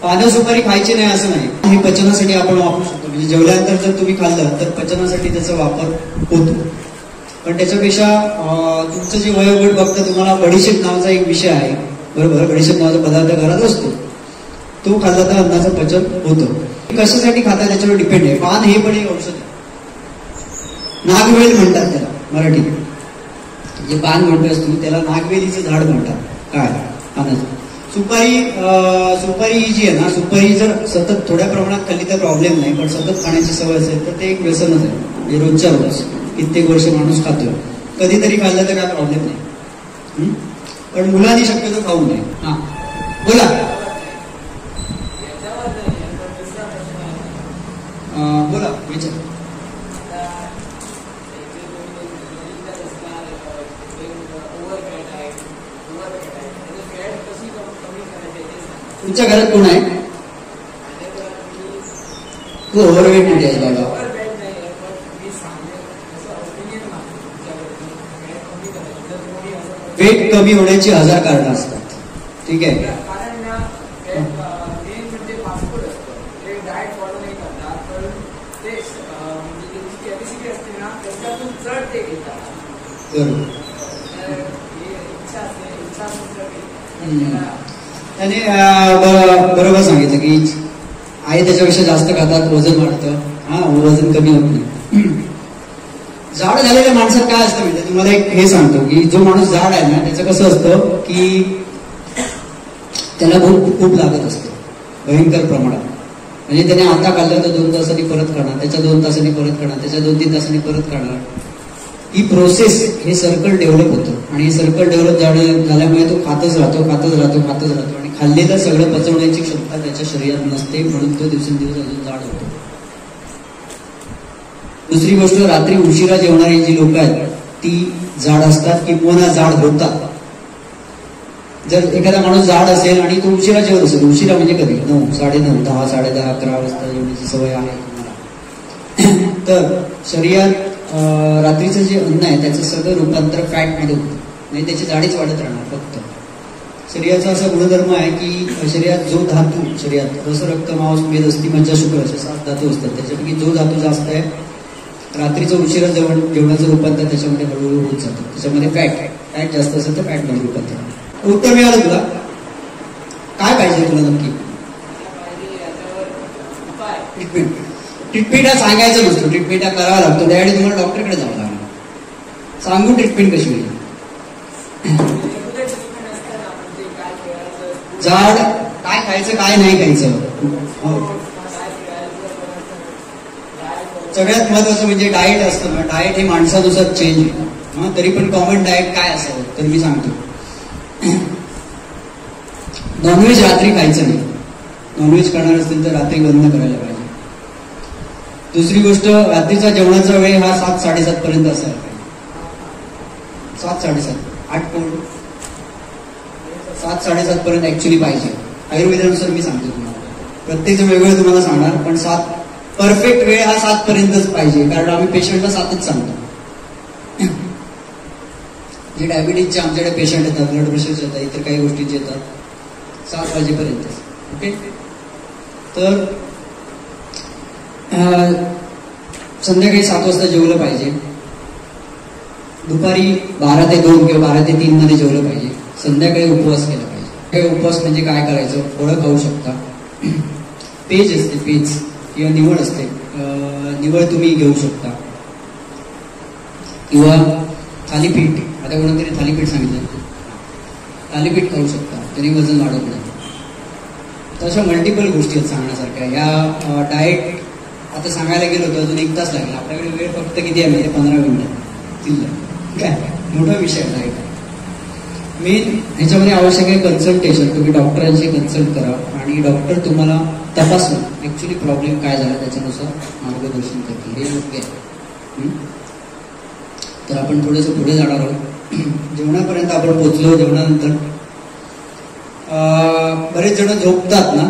पानं सुपारी खायची नाही असं नाही, हे पचनासाठी आपण वापरू शकतो. म्हणजे जेवल्यानंतर जर तुम्ही खाल्लं तर पचनासाठी त्याचा वापर होतो. पण त्याच्यापेक्षा तुमचं जे वयोगट बघतं, तुम्हाला बडीशेप नावाचा एक विषय आहे, बरोबर? बडीशेप नावाचा पदार्थ घरात असतो, तो खाल्ला तर अन्नाचं पचन होतं. कशासाठी खातात त्याच्यावर डिपेंड आहे. पान हे पण एक औषध आहे, नागवेल म्हणतात त्याला मराठीत. जे पान म्हणतोस तू त्याला नागवेलीचं झाड म्हणतात. काय पानाचं? सुपारी ही जी आहे ना, सुपारी जर सतत थोड्या प्रमाणात खाल्ली तर प्रॉब्लेम नाही, पण सतत खाण्याची सवय असेल तर ते एक व्यसनच आहे. म्हणजे रोजच्या रोज कित्येक वर्ष माणूस खातोय, कधीतरी खाल्लं तर काय प्रॉब्लेम नाही. पण मुलांनी शक्यतो खाऊ नये. हा बोला. बोला विचार. तुमच्या घरात कोण आहे? तू ओव्हरवेट नाही आहेस बाबा. वेट कमी होण्याची 1000 कारणं असतात. ठीक आहे. त्याने बरोबर सांगितलं की आहे त्याच्यापेक्षा जास्त खातात, वजन वाढतं, वजन कमी होत नाही. जाड झालेल्या माणसात काय असतं म्हणजे तुम्हाला एक हे सांगतो की जो माणूस जाड आहे ना त्याचं कसं असतं की त्याला भूक खूप लागत असते भयंकर प्रमाणात. म्हणजे त्याने आता खाल्लं तर 2 तासांनी परत खाणार, त्याच्या 2 तासांनी परत खाणार, त्याच्या 2-3 तासांनी परत खाणार. ही प्रोसेस, हे सर्कल डेव्हलप होतं आणि हे सर्कल डेव्हलप झाल्यामुळे तो खातच राहतो आणि खाल्लेलं सगळं पचवण्याची क्षमता त्याच्या शरीरात नसते, म्हणून तो दिवसेंदिवस अजून जाड होतो. दुसरी गोष्ट, रात्री उशिरा जेवणारी जी लोक आहेत ती जाड असतात किंवा जाड होतात. जर एखादा माणूस जाड असेल आणि तो उशिरा जेवत असेल, उशिरा म्हणजे कधी 9, 9:30, 10, 10:30, 11 वाजता जेवण्याची सवय आहे तुम्हाला, तर शरीरात रात्रीचं जे अन्न आहे त्याचं सगळं रूपांतर फॅटमध्ये होतं, म्हणजे त्याची जाडीच वाढत राहणार. फक्त शरीराचा असा गुणधर्म आहे की शरीरात जो धातू, शरीरात रस, रक्त, मांस, मेद, अस्थि, मज्जा, शुक्र असे 7 धातू असतात. त्याच्यापैकी जो धातू जास्त आहे रात्रीचं उशिरा जेवणाचं रूपांतर त्याच्यामध्ये हळूहळू होत जातं. त्याच्यामध्ये फॅट जास्त असेल तर फॅटमध्ये रूपांतर. उत्तर मिळालं तुला? काय पाहिजे तुला नक्की? ट्रीटमेंट हा सांगायचं नसतो, ट्रीटमेंट हा करावा लागतो. त्यावेळी तुम्हाला डॉक्टरकडे जावं लागणार. सांगून ट्रीटमेंट कशी होईल? जाड काय खायचं काय नाही खायचं. सगळ्यात महत्वाचं म्हणजे डाएट असतं ना. डाएट हे माणसानुसार चेंज होतं. तरी पण कॉमन डाएट काय असावं तर मी सांगतो. नॉनव्हेज रात्री खायचं नाही. नॉनव्हेज करणार असतील तर रात्री बंद करायला पाहिजे. दुसरी गोष्ट, रात्रीचा जेवणाचा वेळ हा 7-7:30 पर्यंत असायला पाहिजे. 7-7:30 8 पोट 7-7:30 पर्यंत ऍक्च्युली पाहिजे. आयुर्वेदानुसार मी सांगतो तुम्हाला. प्रत्येक जण वेगवेगळं तुम्हाला सांगणार, पण 7 परफेक्ट वेळ हा 7 पर्यंतच पाहिजे. कारण आम्ही पेशंटला 7च सांगतो. जे डायबिटीजचे आमच्याकडे पेशंट येतात, ब्लड प्रेशरचे येतात, इतर काही गोष्टींचे येतात, 7 वाजेपर्यंत. ओके. तर संध्याकाळी 7 वाजता जेवलं पाहिजे. दुपारी 12 ते 2 किंवा 12 ते 3 मध्ये जेवलं पाहिजे. संध्याकाळी उपवास केला पाहिजे. उपवास म्हणजे काय करायचं, फळं खाऊ शकता. पेज असते, पेज किंवा निवड असते, निवड तुम्ही घेऊ शकता. किंवा थालीपीठ, आता कोणतरी थालीपीठ सांगितलं, थालीपीठ खाऊ शकता, तरी वजन वाढत नाही. तशा मल्टिपल गोष्टी आहेत सांगण्यासारख्या. या डाएट आता सांगायला गेलो तर अजून 1 तास लागला. आपल्याकडे वेळ फक्त किती आहे म्हणजे 15 मिनिटं. काय मोठा विषय आहे डाएट. मेन ह्याच्यामध्ये आवश्यक आहे कन्सल्टेशन. तुम्ही डॉक्टरांशी कन्सल्ट करा आणि डॉक्टर तुम्हाला तपासून ऍक्च्युली प्रॉब्लेम काय झाला त्याच्यानुसार मार्गदर्शन करतील. हे योग्य आहे. तर आपण थोडंसं पुढे जाणार आहोत. जेवणापर्यंत आपण पोहोचलो. जेवणानंतर बरेच जण झोपतात ना.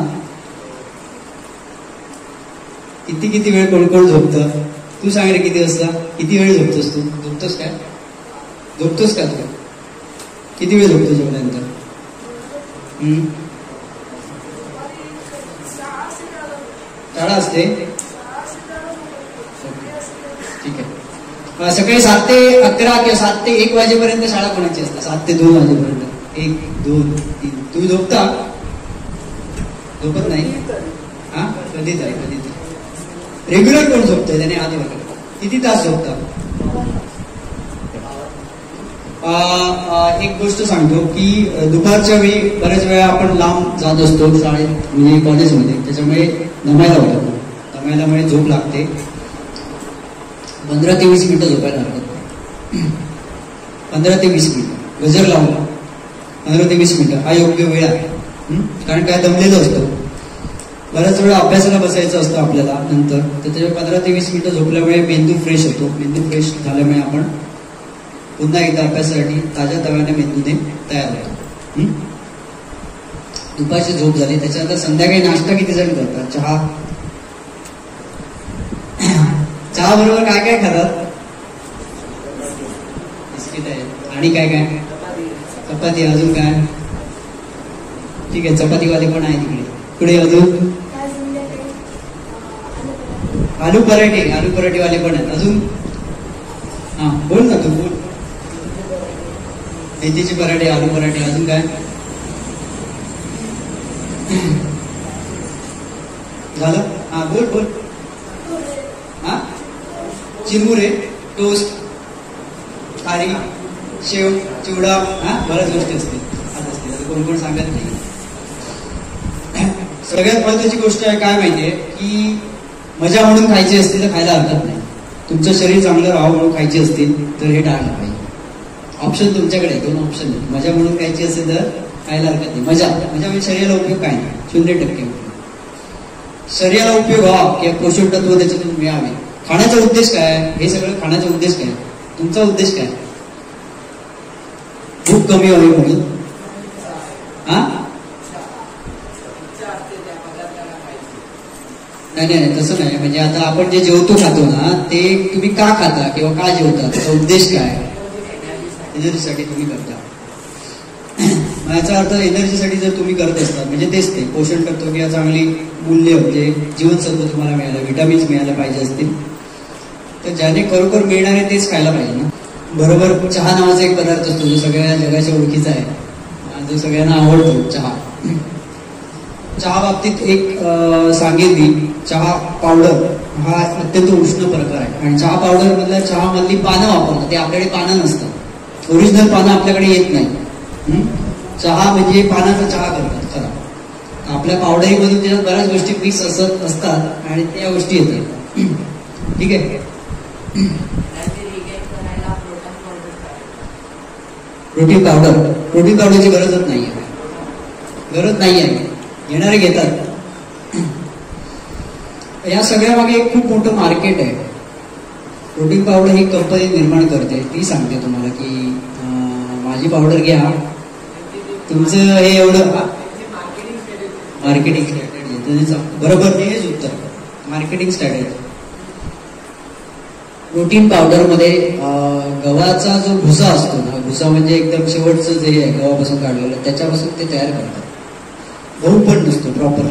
किती वेळ कोण कोण झोपतं. तू सांग रे किती वाजता, किती वेळ झोपतोस तू. झोपतोस का तू. किती वेळ झोपतो जेवल्यानंतर. शाळा असते. ठीक आहे. सकाळी 7 ते 11 किंवा 7 ते 1 वाजेपर्यंत शाळा कोणाची असते. 7 ते 2 वाजेपर्यंत. 1, 2, 3. तुम्ही झोपता. झोपत नाही. हा कधीच आहे, कधीच. रेग्युलर कोण झोपतंय त्याने आधी बघा. किती तास झोपता. एक गोष्ट सांगतो की दुपारच्या वेळी बऱ्याच वेळा आपण लांब जात असतो शाळेत म्हणजे कॉलेजमध्ये. त्याच्यामुळे दमायला होतं. दमायल्यामुळे झोप लागते. 15 ते 20 मिनिटं झोपायला लागतात. 15 ते 20 मिनिटं गजर लावून 15 ते 20 मिनिटं हा योग्य वेळ आहे. कारण काय दमलेलं असतं. बऱ्याच वेळा अभ्यासाला बसायचं असतं आपल्याला नंतर. तर त्याच्यामुळे 15 ते 20 मिनिटं झोपल्यामुळे मेंदू फ्रेश होतो. मेंदू फ्रेश झाल्यामुळे आपण पुन्हा एकदा अभ्यासासाठी ताज्या तव्याने मेंदूने तयार होतो. दुपारची झोप झाली. त्याच्यानंतर संध्याकाळी नाश्ता किती जण करतात. चहा बरोबर काय काय खातात. बिस्किट आहे आणि काय काय चपाती. अजून काय. ठीक आहे, चपातीवाले पण आहे तिकडे. पुढे अजून आलू पराठेवाले पण आहेत. अजून हा बोल ना तू. बोल. मेथीचे पराठे, आलू पराठे. अजून काय झालं. हा बोल. हा चिरमुरे, टोस्ट, खारी, शेव, चिवडा. हा बऱ्याच गोष्टी असतील. कोण कोण सांगत नाही. सगळ्यात महत्वाची गोष्ट आहे काय माहितीये की मजा म्हणून खायची असतील तर खायला हरकत नाही. तुमचं शरीर चांगलं राहावं म्हणून खायची असतील तर हे टाळलं पाहिजे. ऑप्शन तुमच्याकडे आहे. 2 ऑप्शन आहेत. मजा म्हणून खायची असेल तर खायला हरकत नाही. मजा म्हणजे शरीराला उपयोग काय नाही. 0% शरीराला उपयोग व्हावा किंवा पोषक तत्व त्याच्यातून मिळावे. खाण्याचा उद्देश काय. हे सगळं खाण्याचा उद्देश काय. तुमचा उद्देश काय. भूक कमी व्हावी म्हणून. हा नाही तसं नाही. म्हणजे आता आपण जे जेवतो खातो ना ते तुम्ही का खाता किंवा का जेवता. त्याचा उद्देश काय. एनर्जीसाठी तुम्ही करता. याचा अर्थ एनर्जीसाठी जर तुम्ही करत असता म्हणजे तेच ते पोषण तत्व किंवा चांगली मूल्य म्हणजे जीवनसत्व तुम्हाला मिळालं, विटामिन्स मिळायला पाहिजे असतील तर ज्याने खरोखर मिळणार आहे तेच खायला पाहिजे ना. बरोबर. चहा नावाचा एक पदार्थ असतो जो सगळ्या जगाच्या ओळखीचा आहे, जो सगळ्यांना आवडतो. चहा बाबतीत एक सांगेन मी. चहा पावडर हा अत्यंत उष्ण प्रकार आहे आणि चहा पावडर मधल्या चहा मधली पानं वापरतात. ते आपल्याकडे पानं नसतात. ओरिजिनल पानं आपल्याकडे येत नाही. चहा म्हणजे पानाचा चहा करतात खरा. आपल्या पावडरीमधून त्याच्यात बऱ्याच गोष्टी मिक्स असतात आणि त्या गोष्टी येतात. ठीक आहे. प्रोटीन पावडरची गरजच नाहीये. येणारे घेतात. या सगळ्या मागे एक खूप मोठं मार्केट आहे. प्रोटीन पावडर ही कंपनी निर्माण करते, ती सांगते तुम्हाला की माझी पावडर घ्या, तुमचं हे एवढं मार्केटिंग स्ट्रॅटेजी. बरोबर, हेच उत्तर, मार्केटिंग स्ट्रॅटेजी. प्रोटीन पावडर मध्ये गव्हाचा जो भुसा असतो ना, भुसा म्हणजे एकदम शेवटचं जे आहे गव्हापासून काढलेलं, त्याच्यापासून ते तयार करतात. गहू पण नसतो प्रॉपर,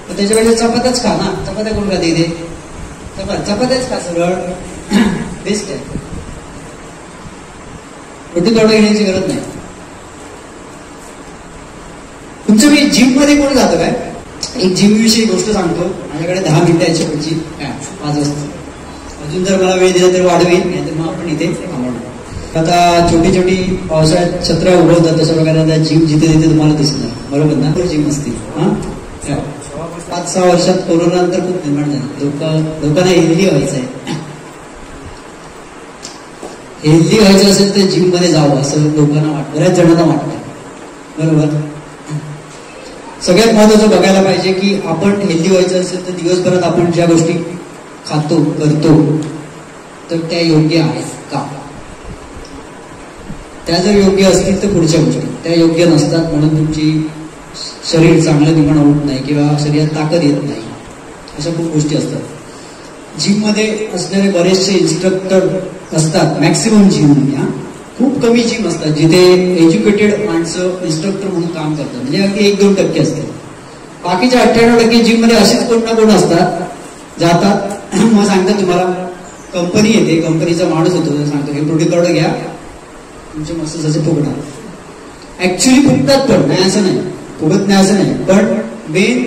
तर त्याच्यापेक्षा चपात्याच खा ना. चपात्या कोण खाते इथे? चपात्याच खा, सरळ बेस्ट आहे. प्रोटीन पावडर घेण्याची गरज नाही. तुमचं मी जिम मध्ये कोण जातं काय? एक जिम विषयी गोष्ट सांगतो. माझ्याकडे 10 मिनिटं याची पुढची 5 वाजता. अजून जर मला वेळ दिला तर वाढवेल, नाही तर मग आपण इथे थांबवणार. आता छोटी छोटी पावसाळ्यात छत्र्या उभवतात, तशा प्रकारे जिम जिथे तिथे तुम्हाला दिसणार. बरोबर ना? जिम असतील. 5-6 वर्षात कोरोना नंतर खूप निर्माण झालं. लोकांना हेल्दी व्हायचं आहे. हेल्दी व्हायचं असेल तर जिम मध्ये जावं असं लोकांना वाटतं, बऱ्याच जणांना वाटतं. बरोबर. सगळ्यात महत्वाचं बघायला पाहिजे की आपण हेल्दी व्हायचं असेल तर दिवसभरात आपण ज्या गोष्टी खातो करतो तर त्या योग्य आहेत का? त्या जर योग्य असतील तर पुढच्या गोष्टी, त्या योग्य नसतात म्हणून तुमची शरीर चांगलं निर्माण होत नाही किंवा शरीरात ताकद येत नाही, अशा खूप गोष्टी असतात. जिम मध्ये असणारे बरेचसे इन्स्ट्रक्टर असतात, मॅक्सिमम जिम मध्ये खूप कमी जिम असतात जिथे एज्युकेटेड माणसं इन्स्ट्रक्टर म्हणून काम करतात, म्हणजे अगदी 1-2% असतात. बाकीच्या 98% जिम मध्ये असेच कोण ना कोण असतात, जातात मग सांगतात तुम्हाला, कंपनी येते, कंपनीचा माणूस होतो, सांगतो हे प्रोटीन पावडर घ्या, तुमचे मसल्स असे फुगणार. ऍक्च्युली फुगतात पण नाही असं नाही, फुगत नाही असं नाही, पण मेन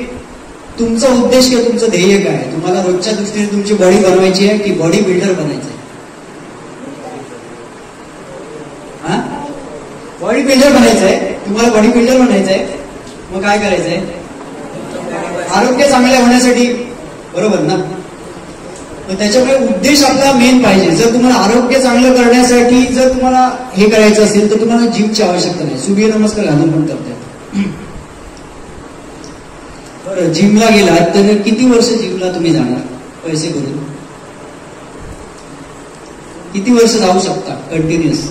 तुमचा उद्देश किंवा तुमचं ध्येय काय आहे? तुम्हाला रोजच्या दृष्टीने तुमची बॉडी बनवायची आहे की बॉडी बिल्डर बनायचं आहे? बॉडी बिल्डर बनायचं आहे. तुम्हाला बॉडी बिल्डर बनायचं आहे, मग काय करायचंय? आरोग्य चांगले होण्यासाठी, बरोबर ना? मग त्याच्यामुळे उद्देश आपला मेन पाहिजे. जर तुम्हाला आरोग्य चांगलं करण्यासाठी जर तुम्हाला हे करायचं असेल तर तुम्हाला जिमची आवश्यकता नाही, सूर्यनमस्कार घालून पण करतात. बरं, जिमला गेलात तर किती वर्ष जिमला तुम्ही जाणार पैसे करून? किती वर्ष जाऊ शकता कंटिन्युअस?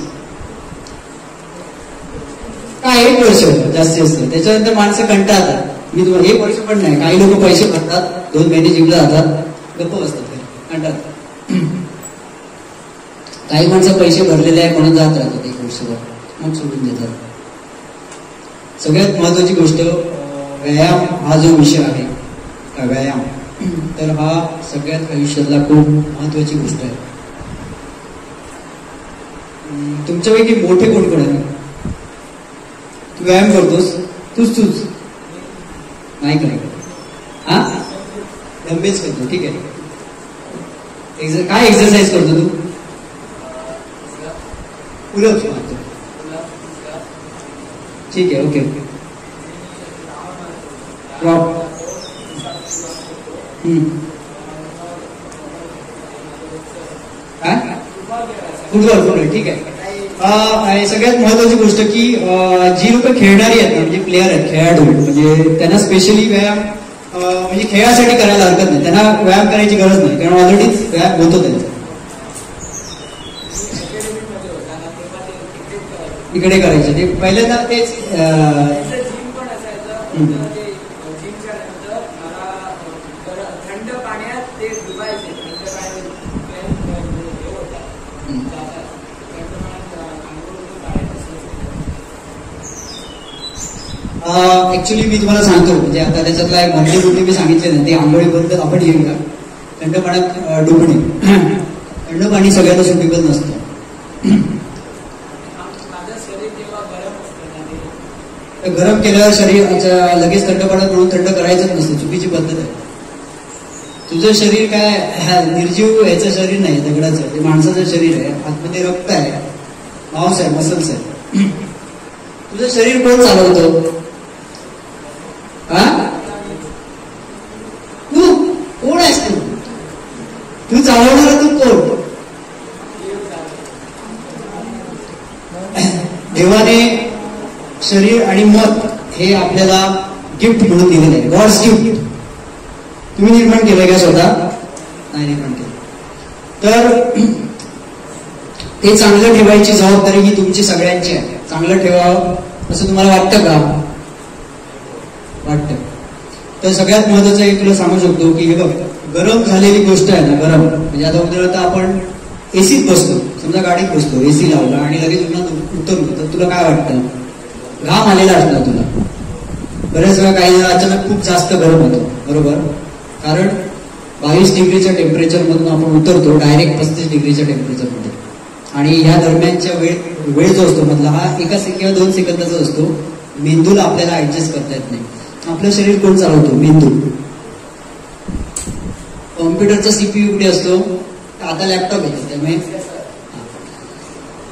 काय 1 वर्ष जास्तीत जास्त. त्याच्यानंतर माणसं कंटाळतात. मी तुम्हाला 1 वर्ष पण नाही, काही लोक पैसे भरतात, 2 महिने जिमला जातात, गप्प बसतात, कंटाळतात. काही माणसं पैसे भरलेले आहे म्हणून जात राहतात 1 वर्षभर, मग सोडून देतात. सगळ्यात महत्वाची गोष्ट व्यायाम हा जो विषय आहे, व्यायाम, तर हा सगळ्यात आयुष्यातला खूप महत्वाची गोष्ट आहे. तुमच्यापैकी मोठे कोण कोण आहे? तू व्यायाम करतोस? तूच नाही करायचं. डंबेल्स करतो, ठीक आहे. काय एक्सरसाइज करतो तू? पुलअप्स मारतो, ठीक आहे, ओके. काय? फुटबॉल, ठीक आहे. सगळ्यात महत्वाची गोष्ट की जी लोक खेळणारी आहेत ना, म्हणजे प्लेयर आहेत, खेळाडू, म्हणजे त्यांना स्पेशली व्यायाम म्हणजे खेळासाठी करायला हरकत नाही, त्यांना व्यायाम करायची गरज नाही, कारण ऑलरेडीच व्यायाम होतो त्यांचा. इकडे करायचं ते पहिल्यांदा तेच. ऍक्च्युली मी तुम्हाला सांगतो, म्हणजे आता त्याच्यातला एक मधली गोष्टी मी सांगितले ना, ते आंघोळीबद्दल आपण येऊया. थंड पाण्यात डुबणे, थंड पाणी सगळ्यांना सुटेबल नसतं. गरम केल्यावर शरीर लगेच थंड पाण्यात म्हणून थंड करायचंच नसतं, चुकीची पद्धत आहे. तुझं शरीर काय निर्जीव याचं शरीर नाही, दगडाचं, ते माणसाचं शरीर आहे. आतमध्ये रक्त आहे, मांस आहे, मसल्स आहे. तुझं शरीर कोण चालवतो? तू चालवणारा तू कोण? देवाने शरीर आणि मन हे आपल्याला गिफ्ट म्हणून दिलेलं आहे. God's gift. तुम्ही निर्माण केलंय का स्वतः? नाही निर्माण केलं. तर ते चांगलं ठेवायची जबाबदारी ही तुमची सगळ्यांची आहे. चांगलं ठेवावं असं तुम्हाला वाटतं का? वाटतं. तर सगळ्यात महत्वाचं एक तुला सांगू शकतो की हे बघ, गरम झालेली गोष्ट आहे ना, गरम म्हणजे आता उदाहरणार्थ आपण एसीत बसतो, समजा गाडीत बसतो, एसी लावला आणि लगेच उन्हात उतरलो, तर तुला काय वाटतं? घाम आलेला असणार तुला. बऱ्याच वेळा काही वेळा अचानक खूप जास्त गरम होतो, बरोबर? कारण 22 डिग्रीच्या टेम्परेचर मधून आपण उतरतो डायरेक्ट 35 डिग्रीच्या टेम्परेचर मध्ये. आणि ह्या दरम्यानच्या वेळ जो असतो मधला हा 1 किंवा 2 सेकंदाचा असतो. मेंदूला आपल्याला ऍडजस्ट करता येत नाही. आपलं शरीर कोण चालवतो? मेंदू. कॉम्प्युटरचा सीपीयू कुठे असतो? आता लॅपटॉप येतो, त्यामुळे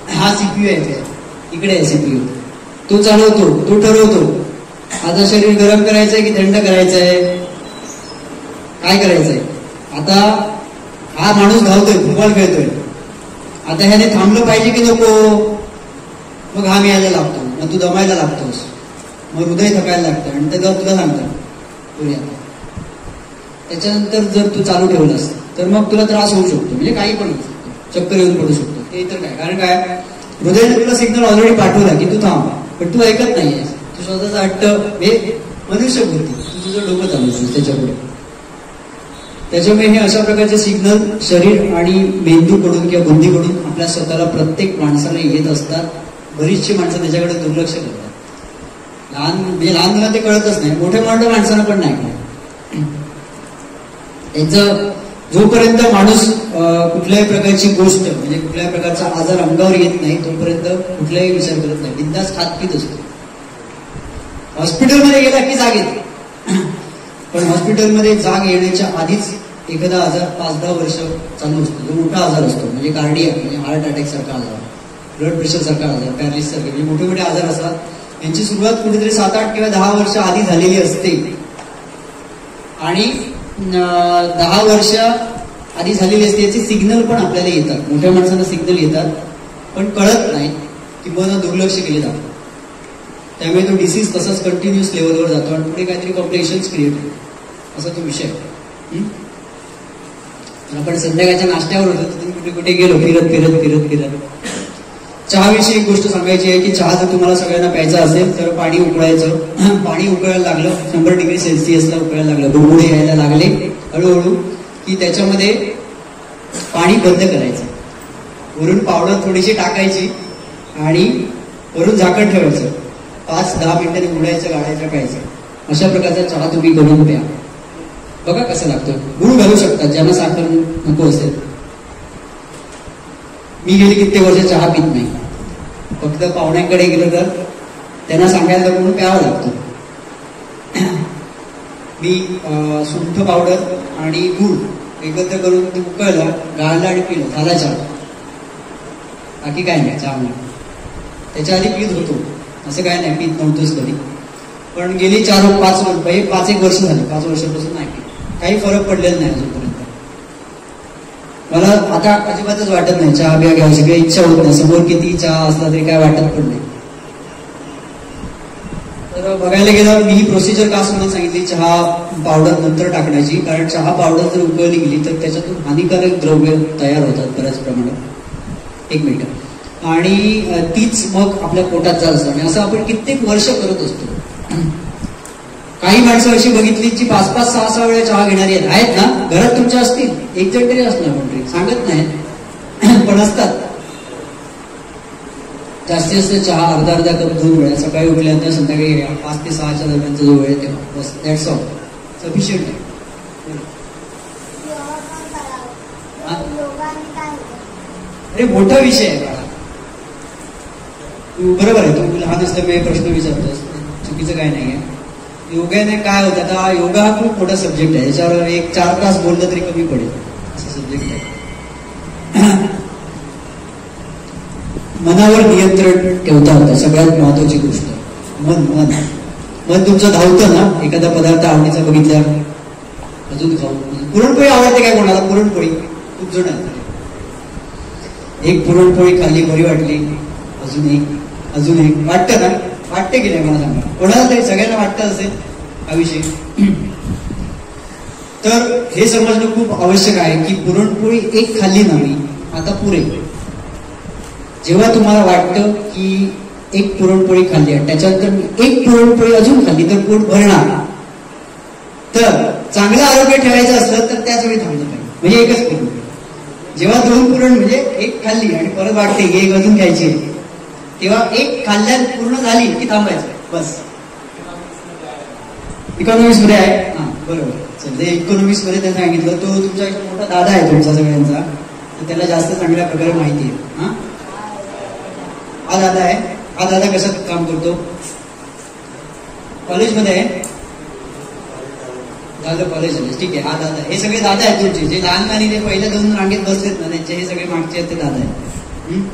हा सीपीयू आहे, इकडे आहे सीपीयू. तो चालवतो, तो ठरवतो आता शरीर गरम करायचंय की थंड करायचंय, काय करायचंय. आता हा माणूस धावतोय, फुटबॉल खेळतोय, आता ह्याने थांबलं पाहिजे की नको? मग घाम यायला लागतो, मग तू दमायला लागतोस, मग हृदय थकायला लागतं आणि तेव्हा तुला सांगतात पुढे. त्याच्यानंतर जर तू चालू ठेवलास तर मग तुला त्रास होऊ शकतो, म्हणजे काही पण होऊ शकतो, चक्कर येऊन पडू शकतो. हे तर काय, कारण काय, हृदयाने तुला सिग्नल ऑलरेडी पाठवला की तू थांब, पण तू ऐकत नाहीयेस. तू स्वतःच हट्ट, हे मनुष्य बुद्धी, तू तुझं डोकं चालवतोस त्याच्यापुढे. त्याच्यामुळे हे अशा प्रकारचे सिग्नल शरीर आणि मेंदूकडून किंवा बुद्धीकडून आपल्या स्वतःला प्रत्येक माणसाला येत असतात. बरीचशी माणसं त्याच्याकडे दुर्लक्ष करतात. लहान मुलांना ते कळतच नाही, मोठ्या माणसांना पण नाही कळत. त्यांचं जोपर्यंत माणूस कुठल्याही प्रकारची गोष्ट म्हणजे कुठल्याही प्रकारचा आजार अंगावर येत नाही तोपर्यंत कुठलाही विचार करत नाही, बिंदास खात पीत असतो. हॉस्पिटलमध्ये गेला की जाग येते, पण हॉस्पिटलमध्ये जाग येण्याच्या आधीच एखादा आजार 5-10 वर्ष चालू असतो, जो मोठा आजार असतो, म्हणजे कार्डियक म्हणजे हार्ट अटॅक सारखा आजार, ब्लड प्रेशर सारखा आजार, पॅरालिसिस सारखे म्हणजे मोठे मोठे आजार असतात. यांची सुरुवात कुठेतरी 7-8 किंवा 10 वर्ष आधी झालेली असते आणि 10 वर्ष आधी झालेली असते. याचे सिग्नल पण आपल्याला येतात, मोठ्या माणसांना सिग्नल येतात, पण कळत नाही किंवा दुर्लक्ष केले जातात. त्यामुळे तो डिसीज तसाच कंटिन्युअस लेवलवर जातो आणि पुढे काहीतरी कॉम्प्लिकेशन्स क्रिएट होतो, असा तो विषय. आपण संध्याकाळच्या नाश्त्यावर होतो, तिथून कुठे कुठे गेलो फिरत फिरत फिरत फिरत. चहाविषयी एक गोष्ट सांगायची आहे की चहा जर तुम्हाला सगळ्यांना प्यायचा असेल तर पाणी उकळायचं. पाणी उकळायला लागलं, 100 डिग्री सेल्सिअसला उकळायला लागलं, बुडबुडे यायला लागले हळूहळू की त्याच्यामध्ये पाणी बंद करायचं, वरून पावडर थोडीशी टाकायची आणि वरून झाकण ठेवायचं. 5-10 मिनिटांनी उघडायचं, गाळायचं, प्यायचं. अशा प्रकारचा चहा तुम्ही करून प्या. बघा कसं लागतं. गुळ घालू शकतात ज्यांना साखर नको असेल. मी गेली कित्येक वर्ष चहा पित नाही, फक्त पाहुण्यांकडे गेलं तर त्यांना सांगायला म्हणून प्यावं लागतं. मी सुंठ पावडर आणि गुळ एकत्र करून ते उकळलं, गाळलं आणि पिलं, झाला चहा. बाकी काय नाही चहा म्हणून. त्याच्या आधी पीत होतो, असं काय नाही, पीत नव्हतोच कधी, पण गेली 5-1 वर्ष झाली, 5 वर्षापासून नाही पीत. काही फरक पडलेला नाही अजूनपर्यंत. मला आता अजिबातच वाटत नाही चहा बिया घ्यायची, काही इच्छा होत नाही. समोर किती चहा असला तरी काय वाटत पण नाही. तर बघायला गेलं मी ही प्रोसिजर का समजून सांगितली चहा पावडर नंतर टाकण्याची, कारण चहा पावडर जर उकळली गेली तर त्याच्यातून हानिकारक द्रव्य तयार होतात बऱ्याच प्रमाणात. 1 मिनिट. आणि तीच मग आपल्या पोटात जात असतात आणि असं आपण कित्येक वर्ष करत असतो. काही माणसं अशी बघितली जी 5-5, 6-6 वेळा चहा घेणारी आहेत ना, घरात तुमच्या असतील, एक जण तरी असणार, कोणतरी सांगत नाही पण असतात. जास्तीत जास्त चहा अर्धा कप 2 वेळा, सकाळी उठल्यानंतर संध्याकाळी 5 ते 6च्या दरम्यानचा जो वेळ तेव्हा, बस, दॅट्स ऑल, सफिशियंट आहे. अरे मोठा विषय आहे बाळा, बरोबर आहे. तू लहान असल्यामुळे प्रश्न विचारतोस, चुकीचं काय नाही आहे. योगाने काय होतं, आता योगा हा खूप मोठा सब्जेक्ट आहे, याच्यावर 1-4 तास बोललं तरी कमी पडेल असं सब्जेक्ट आहे. मनावर नियंत्रण ठेवता होतं सगळ्यात महत्वाची गोष्ट. मन तुमचं धावतं ना, एखादा पदार्थ आवडीचा बघितल्या अजून खाऊ. पुरणपोळी आवडते काय कोणाला? पुरणपोळी खूप जण आहेत. एक पुरणपोळी खाल्ली बरी वाटली, अजून एक वाटतं ना, वाटते की नाही मला सांगा, कोणाला तरी सगळ्यांना वाटतं असेल हा विषय. तर हे समजणं खूप आवश्यक आहे की पुरणपोळी एक खाल्ली नाही, आता पुरे. जेव्हा तुम्हाला वाटतं की एक पुरणपोळी खाल्ली आहे, त्याच्यानंतर एक पुरणपोळी अजून खाल्ली तर पोट भरणार, तर चांगलं आरोग्य ठेवायचं असलं तर त्याच वेळी थांबलं पाहिजे. म्हणजे एकच पुरणपोळी. जेव्हा 2 पुरण म्हणजे एक खाल्ली आणि परत वाटते की एक अजून खायची, तेव्हा एक खाल्ल्यात पूर्ण झाली की थांबायचं बस. इकॉनॉमिक्स मध्ये आहे, हा बरोबर. ते इकॉनॉमिक्स मध्ये त्यांनी सांगितलं, तो तुमचा एक मोठा दादा आहे तुमचा सगळ्यांचा, तर त्याला जास्त चांगल्या प्रकारे माहिती आहे. हा दादा आहे. हा दादा कशात काम करतो? कॉलेजमध्ये आहे. दादा कॉलेज आहे, ठीक आहे. हा दादा, हे सगळे दादा आहेत तुमचे, जे लहान लहान ते पहिल्या 2 रांगेत बसलेत ना, त्यांचे हे सगळे मागचे आहेत ते दादा आहेत.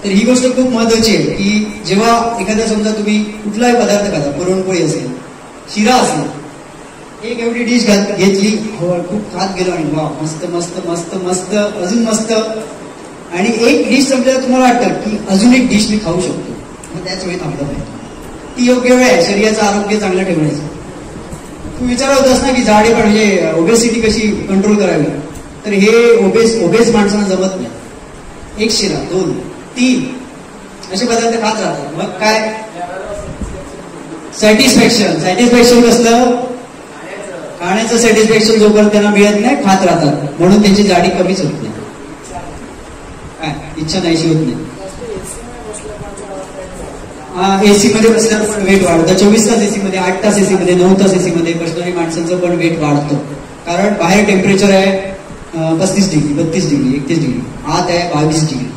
तर ही गोष्ट खूप महत्वाची आहे की जेव्हा एखाद्या समजा तुम्ही कुठलाही पदार्थ खाता, पुरणपोळी असेल, शिरा असेल, एक एवढी डिश घेतली, खूप खात गेलो आणि वा मस्त मस्त मस्त मस्त अजून मस्त, आणि एक डिश संपल्यावर तुम्हाला वाटतं की अजून एक डिश मी खाऊ शकतो, मग त्याच वेळी थांबलं पाहिजे. ती योग्य वेळ आहे शरीराचं आरोग्य चांगलं ठेवण्याचं. तू विचार होतास ना की जाडे पण म्हणजे ओबेसिटी कशी कंट्रोल करावी, तर हे ओबेस माणसांना जमत नाही. एक शिरा, 2, 3 असे पदार्थ खात राहतात. मग काय सॅटिस्फॅक्शन कसलं? खाण्याचं सॅटिस्फॅक्शन जोपर्यंत त्यांना मिळत नाही खात राहतात, म्हणून त्यांची जाडी कमीच होत नाही. काय इच्छा नाहीशी होत नाही. एसी मध्ये बसल्यावर पण वेट वाढतं. 24 तास एसी मध्ये, 8 तास एसी मध्ये, 9 तास एसी मध्ये बसणारी माणसांचं पण वेट वाढतं. कारण बाहेर टेम्परेचर आहे 35 डिग्री, 32 डिग्री, 31 डिग्री, आत आहे 22 डिग्री,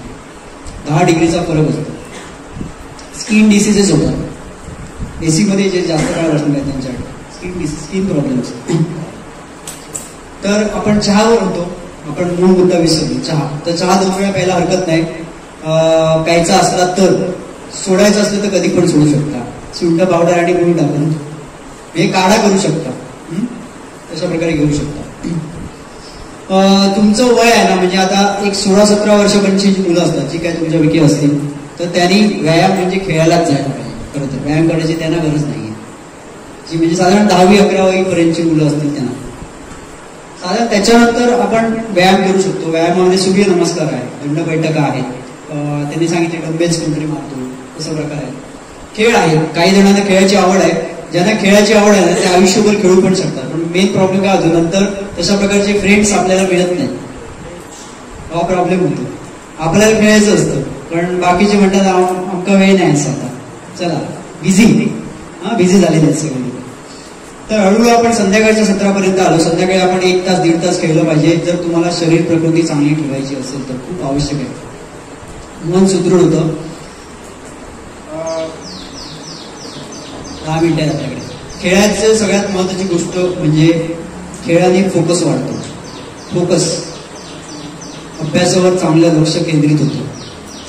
10 डिग्रीचा फरक असतो. स्किन डिसीजेस होतात एसी मध्ये, जे जास्त काळ बसणार आहे त्यांच्याकडे स्किन प्रॉब्लेम्स. तर आपण चहावर होतो, आपण मूळ मुद्दा विसरलो, चहा. तर चहा 2 वेळा प्यायला हरकत नाही. प्यायचा असला तर, सोडायचं असलं तर कधी पण सोडू शकता. सुंठ पावडर आणि गुळ टाकून हे काढा करू शकता, तशा प्रकारे घेऊ शकता. तुमचं वय आहे ना, म्हणजे आता एक 16-17 वर्षापर्यंतची जी मुलं असतात, जी काय तुमच्यापैकी असतील, तर त्यांनी व्यायाम म्हणजे खेळायलाच जायला पाहिजे. खरं तर व्यायाम करायची त्यांना गरज नाहीये. जी म्हणजे साधारण 10वी-11वी पर्यंतची मुलं असतील त्यांना, साधारण त्याच्यानंतर आपण व्यायाम करू शकतो. व्यायामामध्ये सूर्यनमस्कार आहे, दंड बैठका आहेत, त्यांनी सांगितले डंबेल्स कोणतरी मारतो, तसा प्रकार आहे. खेळ आहे, काही जणांना खेळाची आवड आहे. ज्यांना खेळाची आवड आहे ना ते आयुष्यभर खेळू पण शकतात. पण मेन प्रॉब्लेम काय होतो, नंतर तशा प्रकारचे फ्रेंड्स आपल्याला मिळत नाही, हा प्रॉब्लेम होतो. आपल्याला खेळायचं असतं पण बाकीचे म्हणतात आमका वेळ नाही असं, आता चला बिझी झालेले आहेत सगळे. तर हळूहळू आपण संध्याकाळच्या सत्रापर्यंत आलो. संध्याकाळी आपण 1 तास 1.5 तास खेळलं पाहिजे, जर तुम्हाला शरीर प्रकृती चांगली ठेवायची असेल तर. खूप आवश्यक आहे. मन सुदृढ होतं. 10 मिनिटं आपल्याकडे. खेळाचं सगळ्यात महत्वाची गोष्ट म्हणजे खेळाने फोकस वाढतो. फोकस, अभ्यासावर चांगलं लक्ष केंद्रित होतं.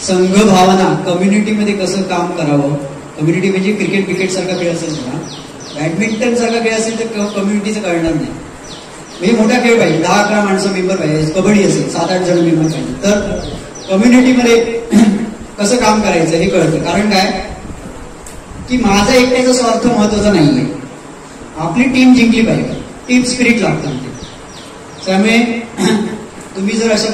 संघ भावना, कम्युनिटीमध्ये कसं काम करावं. कम्युनिटी म्हणजे क्रिकेट सारखा खेळ असेल ना, बॅडमिंटन सारखा खेळ असेल तर कम्युनिटीचं कळणार नाही. म्हणजे मोठा खेळ पाहिजे, 10-11 माणसं मेंबर पाहिजे. कबड्डी असेल 7-8 जण मेंबर पाहिजे. तर कम्युनिटीमध्ये कसं काम करायचं हे कळतं. कारण काय की माझा एकट्याचा स्वार्थ महत्वाचा नाहीये, आपली टीम जिंकली पाहिजे, टीम स्पिरिट लागतं. त्यामुळे तुम्ही जर अशा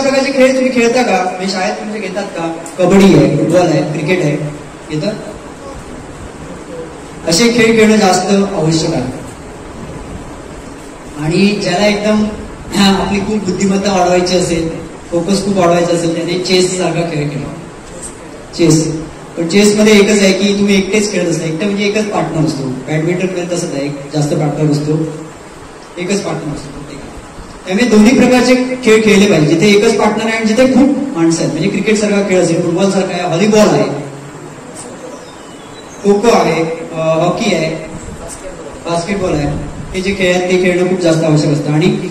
प्रकारचे खेळ तुम्ही खेळता का, म्हणजे शाळेत तुमचे घेतात का? कबड्डी आहे, फुटबॉल आहे, क्रिकेट आहे, घेतात. असे खेळ खेळणं जास्त आवश्यक आहे. आणि ज्याला एकदम आपली खूप बुद्धिमत्ता वाढवायची असेल, फोकस खूप वाढवायचा असेल, त्याने चेस सारखा खेळ खेळा. चेस, पण चेसमध्ये एकच आहे की तुम्ही एकटेच खेळत असता. एकटा म्हणजे एकच पार्टनर असतो. बॅडमिंटन मध्ये तसंच आहे, जास्त पार्टनर असतो, एकच पार्टनर असतो. त्यामुळे दोन्ही प्रकारचे खेळ खेळले पाहिजे. जिथे एकच पार्टनर आहे आणि जिथे खूप माणसं आहेत. म्हणजे क्रिकेट सारखा खेळ असेल, फुटबॉल सारखा आहे, व्हॉलीबॉल आहे, खो खो आहे, हॉकी आहे, बास्केटबॉल आहे. हे जे खेळ आहेत ते खेळणं खूप जास्त आवश्यक असतं. आणि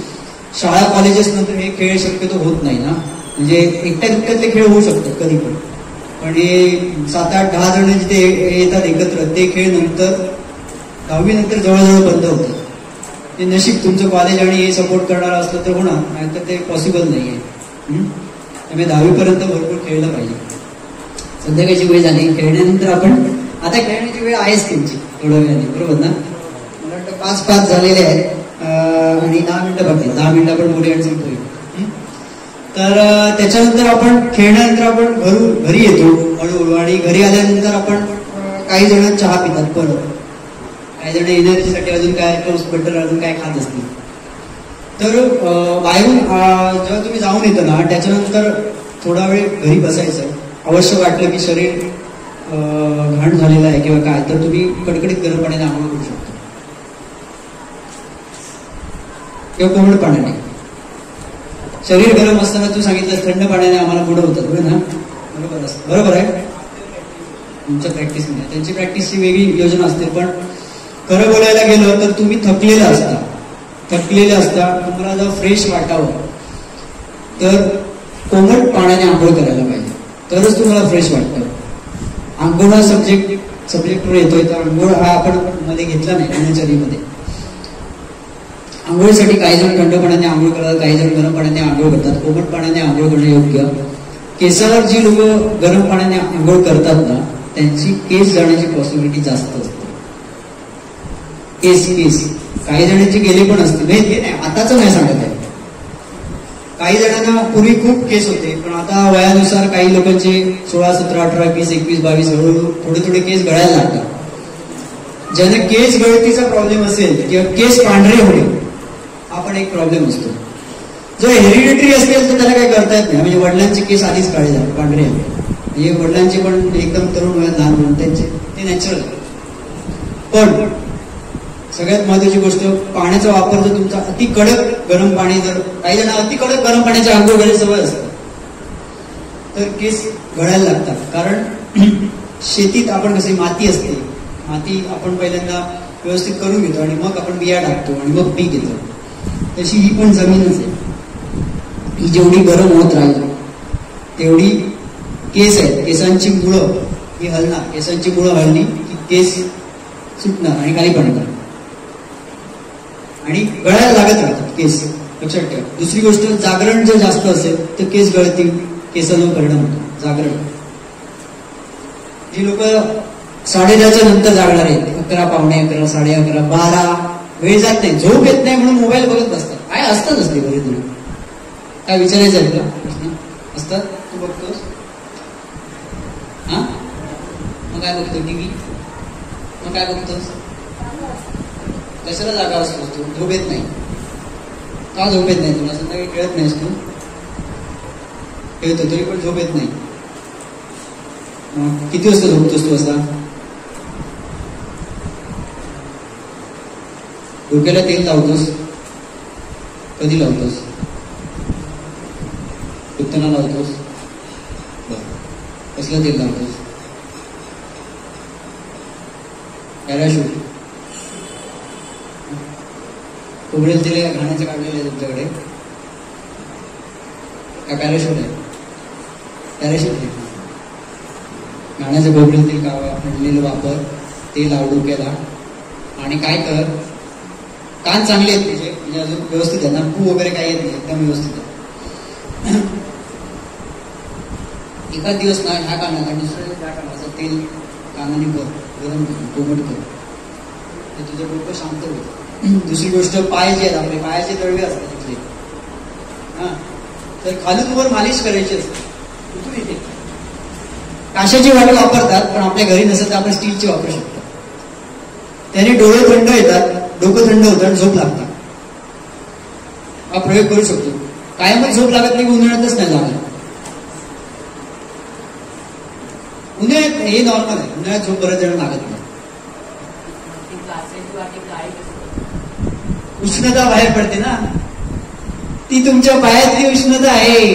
शाळा कॉलेजेस नंतर हे खेळ शक्यतो होत नाही ना. म्हणजे एकट्या दुट्ट्यातले खेळ होऊ शकतात कधी पण हे 7-8-10 जण जिथे येतात एकत्र, ते खेळ नंतर 10वी नंतर जवळजवळ बंद होतात. ते नशीब तुमचं कॉलेज आणि हे सपोर्ट करणारं असलं तर होणार, नाहीतर ते पॉसिबल नाहीये. त्यामुळे 10वीपर्यंत भरपूर खेळलं पाहिजे. संध्याकाळची वेळ झाली, खेळण्यानंतर आपण आता खेळण्याची वेळ आहेच त्यांची थोड्या वेळाने, बरोबर ना? मला वाटतं 5 झालेले आहेत आणि 10 मिनिटं बाकी, 10 मिनिटं आपण पुढे अडचण करू. तर त्याच्यानंतर आपण खेळण्यानंतर आपण घरी येतो हळूहळू, आणि घरी आल्यानंतर आपण काही जण चहा पितात, परत काही जण एनर्जीसाठी अजून काय टोस्ट बटर अजून काय खात असतील. तर बाहेरून जेव्हा तुम्ही जाऊन येतो ना, त्याच्यानंतर थोडा वेळ घरी बसायचं. आवश्यक वाटलं की शरीर घाण झालेलं आहे किंवा काय, तर तुम्ही कडकडीत गरम पाण्याने आंघोळ करू शकता किंवा कोमट पाण्याने. शरीर गरम असताना तू सांगितलं थंड पाण्याने आम्हाला बुडं होतात, बरोबर ना? बरोबर असतं, बरोबर आहे. तुमच्या प्रॅक्टिसमध्ये त्यांची प्रॅक्टिसची वेगळी योजना असते, पण खरं बोलायला गेलं तर तुम्ही थकलेले असता, तुम्हाला जर फ्रेश वाटावं तर कोमट पाण्याने आंघोळ करायला पाहिजे, तरच तुम्हाला फ्रेश वाटतं. आंघोळ हा सब्जेक्टवर येतोय, तर आंघोळ हा आपण मध्ये घेतला नाही दिनचर्येमध्ये. आंघोळीसाठी काही जण थंड पाण्याने आंघोळ करतात, काही जण गरम पाण्याने आंघोळ करतात. कोमट पाण्याने आंघोळ करणं योग्य. केसावर जी लोक गरम पाण्याने आंघोळ करतात ना, त्यांची केस जाण्याची पॉसिबिलिटी जास्त असते. केस काही जणांचे गेले पण असते, हे नाही आताच नाही सांगत आहे. काही जणांना पूर्वी खूप केस होते, पण आता वयानुसार काही लोकांचे 16, 17, 18, 20, 21, 22 हळूहळू थोडे केस गळायला लागतात. ज्यांना केस गळतीचा प्रॉब्लेम असेल किंवा केस पांढरे होणे हा पण एक प्रॉब्लेम असतो. जर हेरिडिटरी असेल तर त्याला काही करता येत नाही. म्हणजे वडिलांचे केस आधीच काळे झाले, पांढरे आले, म्हणजे वडिलांचे पण एकदम तरुण वयात लहान म्हणून त्यांचे ते नॅचरल. पण सगळ्यात महत्वाची गोष्ट, पाण्याचा वापर जर तुमचा अति कडक गरम पाणी, जर काही जण अति कडक गरम पाण्याची आंघोळ घालायची सवय असते, तर केस गळायला लागतात. कारण शेतीत आपण कसे माती असते, माती आपण पहिल्यांदा व्यवस्थित करून घेतो आणि मग आपण बिया टाकतो आणि मग पीक घेतो. तशी ही पण जमीनच आहे. ही जेवढी गरम होत राहील तेवढी केस आहेत, केसांची मुळं ही हलणार, केसांची मुळं हलली की केस सुटणार आणि खाली पडणार आणि गळायला लागत राहतात केस, लक्षात ठेवा. दुसरी गोष्ट, जागरण जर जास्त असेल तर केस गळतील, केसांवर परिणाम होतो. जागरण, जी लोक 10:30च्या नंतर जागणार आहेत, 11, पावणे 11, 11:30, 12, वेळ जात नाही, झोप येत नाही म्हणून मोबाईल बघत बसतात. काय असतात असते बरे तुला काय विचारायचं आहे तुला प्रश्न असतात, तू बघतोस हा, मग काय बघतो टीव्ही, मग काय बघतोस, कशाला जागा असतोस तू, झोप येत नाही का, झोप येत नाही तुला, संध्याकाळी खेळत नाहीस तू, खेळतो तरी पण झोप येत नाही. किती वाजता झोपतोस तू असा, डोक्याला तेल लावतोस, कधी लावतोस, दुखताना लावतोस, कसलं तेल लावतोस, पॅराशूट, खोबरेल तेल घाण्याचं काढलेलं आहे तुमच्याकडे का पॅराशूट आहे, पॅराशूट आहे घाण्याचं खोबरेल तेल काढलेलं वापर, तेल लाव डोक्याला आणि काय कर, कान चांगले आहेत तुझे, म्हणजे अजून व्यवस्थित आहे ना, पू वगैरे काही येत नाही, एकदम व्यवस्थित आहे. एखाद दिवस ना ह्या कानाला दुसऱ्या त्या कानाचं तेल कानाने भर, गरम कर, कोमट कर, तर तुझं डोकं शांत होतं. दुसरी गोष्ट, पाय जे आहेत आपले, पायाचे तळवे असतात तिथले, हा, तर खालून वर मालिश करायची असते. कुठून येते, काशाची वाटी वापरतात, पण आपल्या घरी नसेल तर आपण स्टीलची वापरू शकतो. त्याने डोळे थंड येतात, डोकं थंड होतं आणि झोप लागतात. हा प्रयोग करू शकतो. कायमच झोप लागत नाही, उन्हाळ्यातच नाही लागत. उन्हाळ्यात हे नॉर्मल आहे, उन्हाळ्यात झोप बऱ्याच जण लागत नाही. उष्णता बाहेर पडते ना, ती तुमच्या पायातली उष्णता आहे,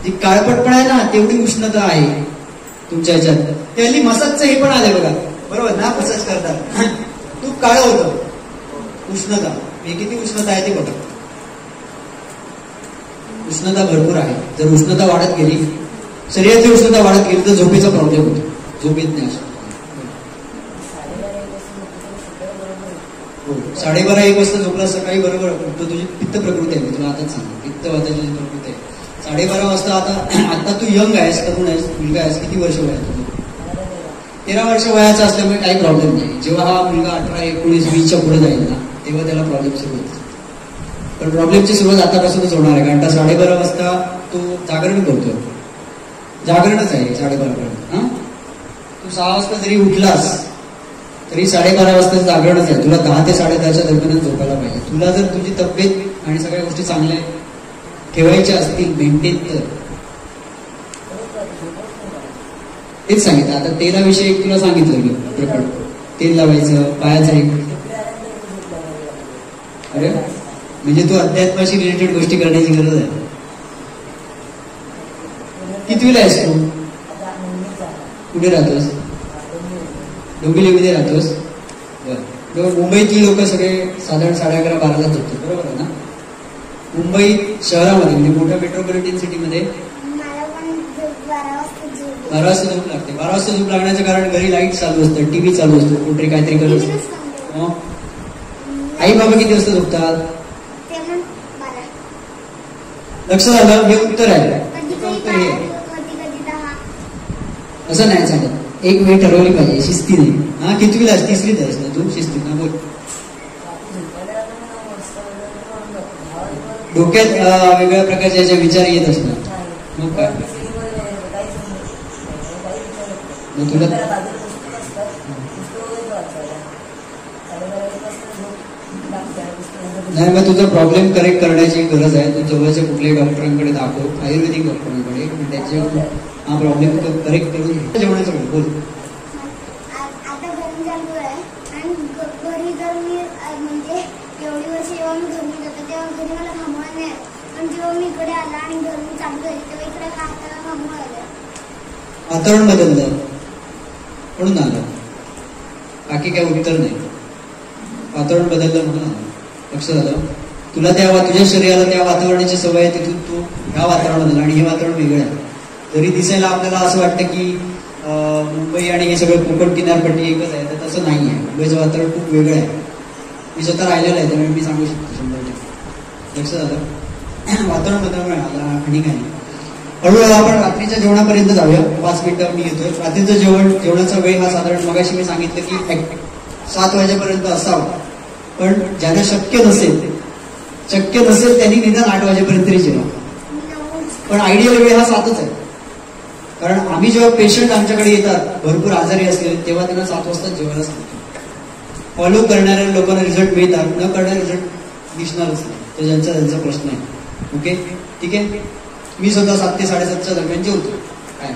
जी काळपटपण आहे ना तेवढी उष्णता आहे तुमच्या ह्याच्यात. त्याली मसाजचं हे पण आलंय बघा, बरोबर ना, मसाज करतात, तूप काळं होतं, उष्णता, हे किती उष्णता आहे ते बघा. उष्णता भरपूर आहे. जर उष्णता वाढत गेली, शरीराची उष्णता वाढत गेली तर झोपेचा प्रॉब्लेम होतो, झोप येत नाही. 12:30 1 वाजता झोपला सकाळी बरोबर उठतो. तुझी पित्त प्रकृती आहे, मी तुला आताच सांगतो, पित्तवाताची जी प्रकृती आहे. 12:30 वाजता आता तू यंग आहेस, तरुण आहेस, मुलगा आहेस, किती वर्ष वय आहे तुझं? 13 वर्ष वयाचा असल्यामुळे काही प्रॉब्लेम नाही. जेव्हा हा मुलगा 18, 19, 20च्या पुढे जाईल ना, तेव्हा त्याला प्रॉब्लेम सुरू होतो. पण प्रॉब्लेमची सुरुवात आतापासूनच होणार आहे, कारण 12:30 वाजता तो जागरण करतोय, जागरणच आहे 12:30 पर्यंत. हा, तू 6 वाजता जरी उठलास तरी 12:30 वाजता जागरणच आहे. तुला 10 ते 10:30च्या दरम्यानच झोपायला पाहिजे. तुला जर तुझी तब्येत आणि सगळ्या गोष्टी चांगल्या ठेवायच्या असतील मेंटेन, तर तेच सांगितलं. आता तेलाविषयी एक तुला सांगितलं मी प्रकट, तेल लावायचं पायाचं एक. अरे म्हणजे तू अध्यात्माशी रिलेटेड गोष्टी करण्याची गरज आहे. कितवीला आहेस तू? कुठे राहतोस? डोंबिवलीमध्ये राहतोस? बरं. मुंबईतली लोक सगळे साधारण 11:30 12ला झोपतात, बरोबर आहे ना? मुंबई शहरामध्ये म्हणजे मोठ्या मेट्रोपॉलिटन सिटीमध्ये 12 वाजता झोप लागते. 12 वाजता झोप लागण्याचं कारण घरी लाईट चालू असतं, टीव्ही चालू असतो, कुठे काहीतरी करत असतो. आई बाबा किती वाजता झोपतात? लक्ष झालं? हे उत्तर आहे. उत्तर हे असं नाही सांगत. एक वेळ ठरवली पाहिजे, शिस्तीने. हा, कितवीला आहेस? तिसरीत आहेस ना तू? शिस्तीत ना बोल. डोक्यात वेगवेगळ्या प्रकारचे विचार येत असतात, मग काय? मग तुला नाही, मग तुझा प्रॉब्लेम करेक्ट करण्याची गरज आहे. तू जवळच्या कुठल्याही डॉक्टरांकडे दाखव, आयुर्वेदिक डॉक्टरांकडे. त्याचे हा प्रॉब्लेम करेक्ट करून जेवणाचं बोल. वातावरण बदललं म्हणून आलं, बाकी काय उत्तर नाही. वातावरण बदललं म्हणून आलं. लक्ष झालं? तुला तुझ्या शरीराला त्या वातावरणाची सवय आहे, तिथून तू ह्या वातावरणात, आणि हे वातावरण वेगळं आहे. जरी दिसायला आपल्याला असं वाटतं की मुंबई आणि हे सगळं कोकण किनारपट्टी एकच आहे, तर तसं नाही आहे. मुंबईचं वातावरण खूप वेगळं आहे. मी स्वतः राहिलेलं आहे, त्यामुळे मी सांगू शकतो 100%. लक्ष झालं? वातावरण बदलमुळे आला आणि काही. हळूहळू आपण रात्रीच्या जेवणापर्यंत जाऊया. 5 मिनिटं मी येतोय. रात्रीचं जेवणाचा वेळ हा साधारण मगाशी मी सांगितलं की 7 वाजेपर्यंत असावा. पण ज्यांना शक्य नसेल त्यांनी निदान 8 वाजेपर्यंत तरी जेवा. पण आयडियल वेळ हा 7च आहे. कारण आम्ही जेव्हा पेशंट आमच्याकडे येतात भरपूर आजारी असले, तेव्हा त्यांना 7 वाजता जेवायला सांगतो. फॉलो करणाऱ्या लोकांना रिझल्ट मिळतात, न करणारे रिझल्ट दिसणारच नाही. तो त्यांचा प्रश्न आहे. ओके, ठीक आहे. मी स्वतः 7 ते 7:30च्या दरम्यान जेवतो काय,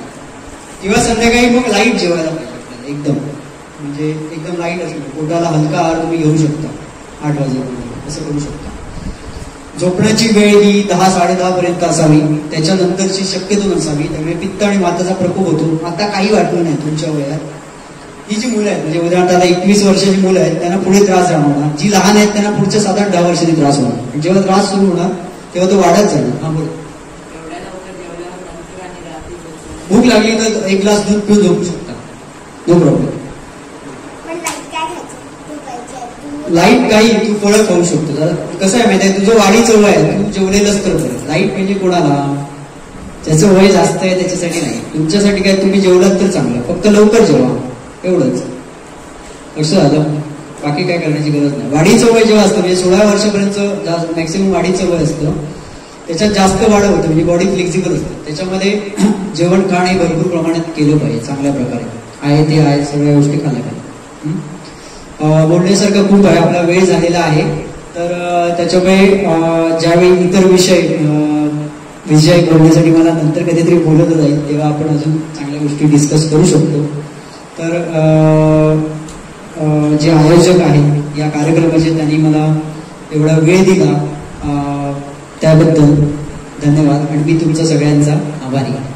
किंवा संध्याकाळी मग लाईट जेवायला पाहिजे आपल्याला. एकदम लाईट असलं, पोटाला हलका आहार तुम्ही घेऊ शकता 8 वाजेपर्यंत, असं करू शकता. झोपण्याची वेळ ही 10 10:30 पर्यंत असावी, त्याच्यानंतरची शक्यतो नसावी. त्यामुळे पित्त आणि वाताचा प्रकोप होतो. आता काही वाटलं नाही तुमच्या वयात. ही जी मुलं आहेत, म्हणजे उदाहरणार्थ आता 21 वर्षाची मुलं आहेत, त्यांना पुढे त्रास जाणवणार. जी लहान आहेत त्यांना पुढच्या साधारण 10 वर्षांनी त्रास होणार. जेव्हा त्रास सुरू होणार तेव्हा तो वाढत जाणार. हा बोल. भूक लागली तर 1 ग्लास दूध पिऊन झोपू शकता, नो प्रॉब्लेम. लाईट काही तू फळं खाऊ शकतो. कसं आहे माहिती आहे, तुझं वाढीचं वय आहे, तू जेवलेलंच तर बरं. लाईट म्हणजे कोणाला? ज्याचं वय जास्त आहे त्याच्यासाठी नाही. तुमच्यासाठी काय, तुम्ही जेवलात तर चांगलं, फक्त लवकर जेवा, एवढंच. लक्ष झालं? बाकी काय करण्याची गरज नाही. वाढीचं वय जेव्हा असतं, म्हणजे 16 वर्षापर्यंत मॅक्सिमम वाढीचं वय असतं, त्याच्यात जास्त वाढ होतं, म्हणजे बॉडी फ्लेक्झिबल असतं. त्याच्यामध्ये जेवण खाण हे भरपूर प्रमाणात केलं पाहिजे, चांगल्या प्रकारे आहे ते आहे, सगळ्या गोष्टी खाल्ल्या पाहिजे. बोलण्यासारखं खूप आहे, आपला वेळ झालेला आहे. तर त्याच्यामुळे ज्यावेळी इतर विषय बोलण्यासाठी मला नंतर कधीतरी बोलत जाईल, तेव्हा आपण अजून चांगल्या गोष्टी डिस्कस करू शकतो. तर जे आयोजक आहेत या कार्यक्रमाचे, त्यांनी मला एवढा वेळ दिला त्याबद्दल धन्यवाद, आणि मी तुमचा सगळ्यांचा आभारी आहे.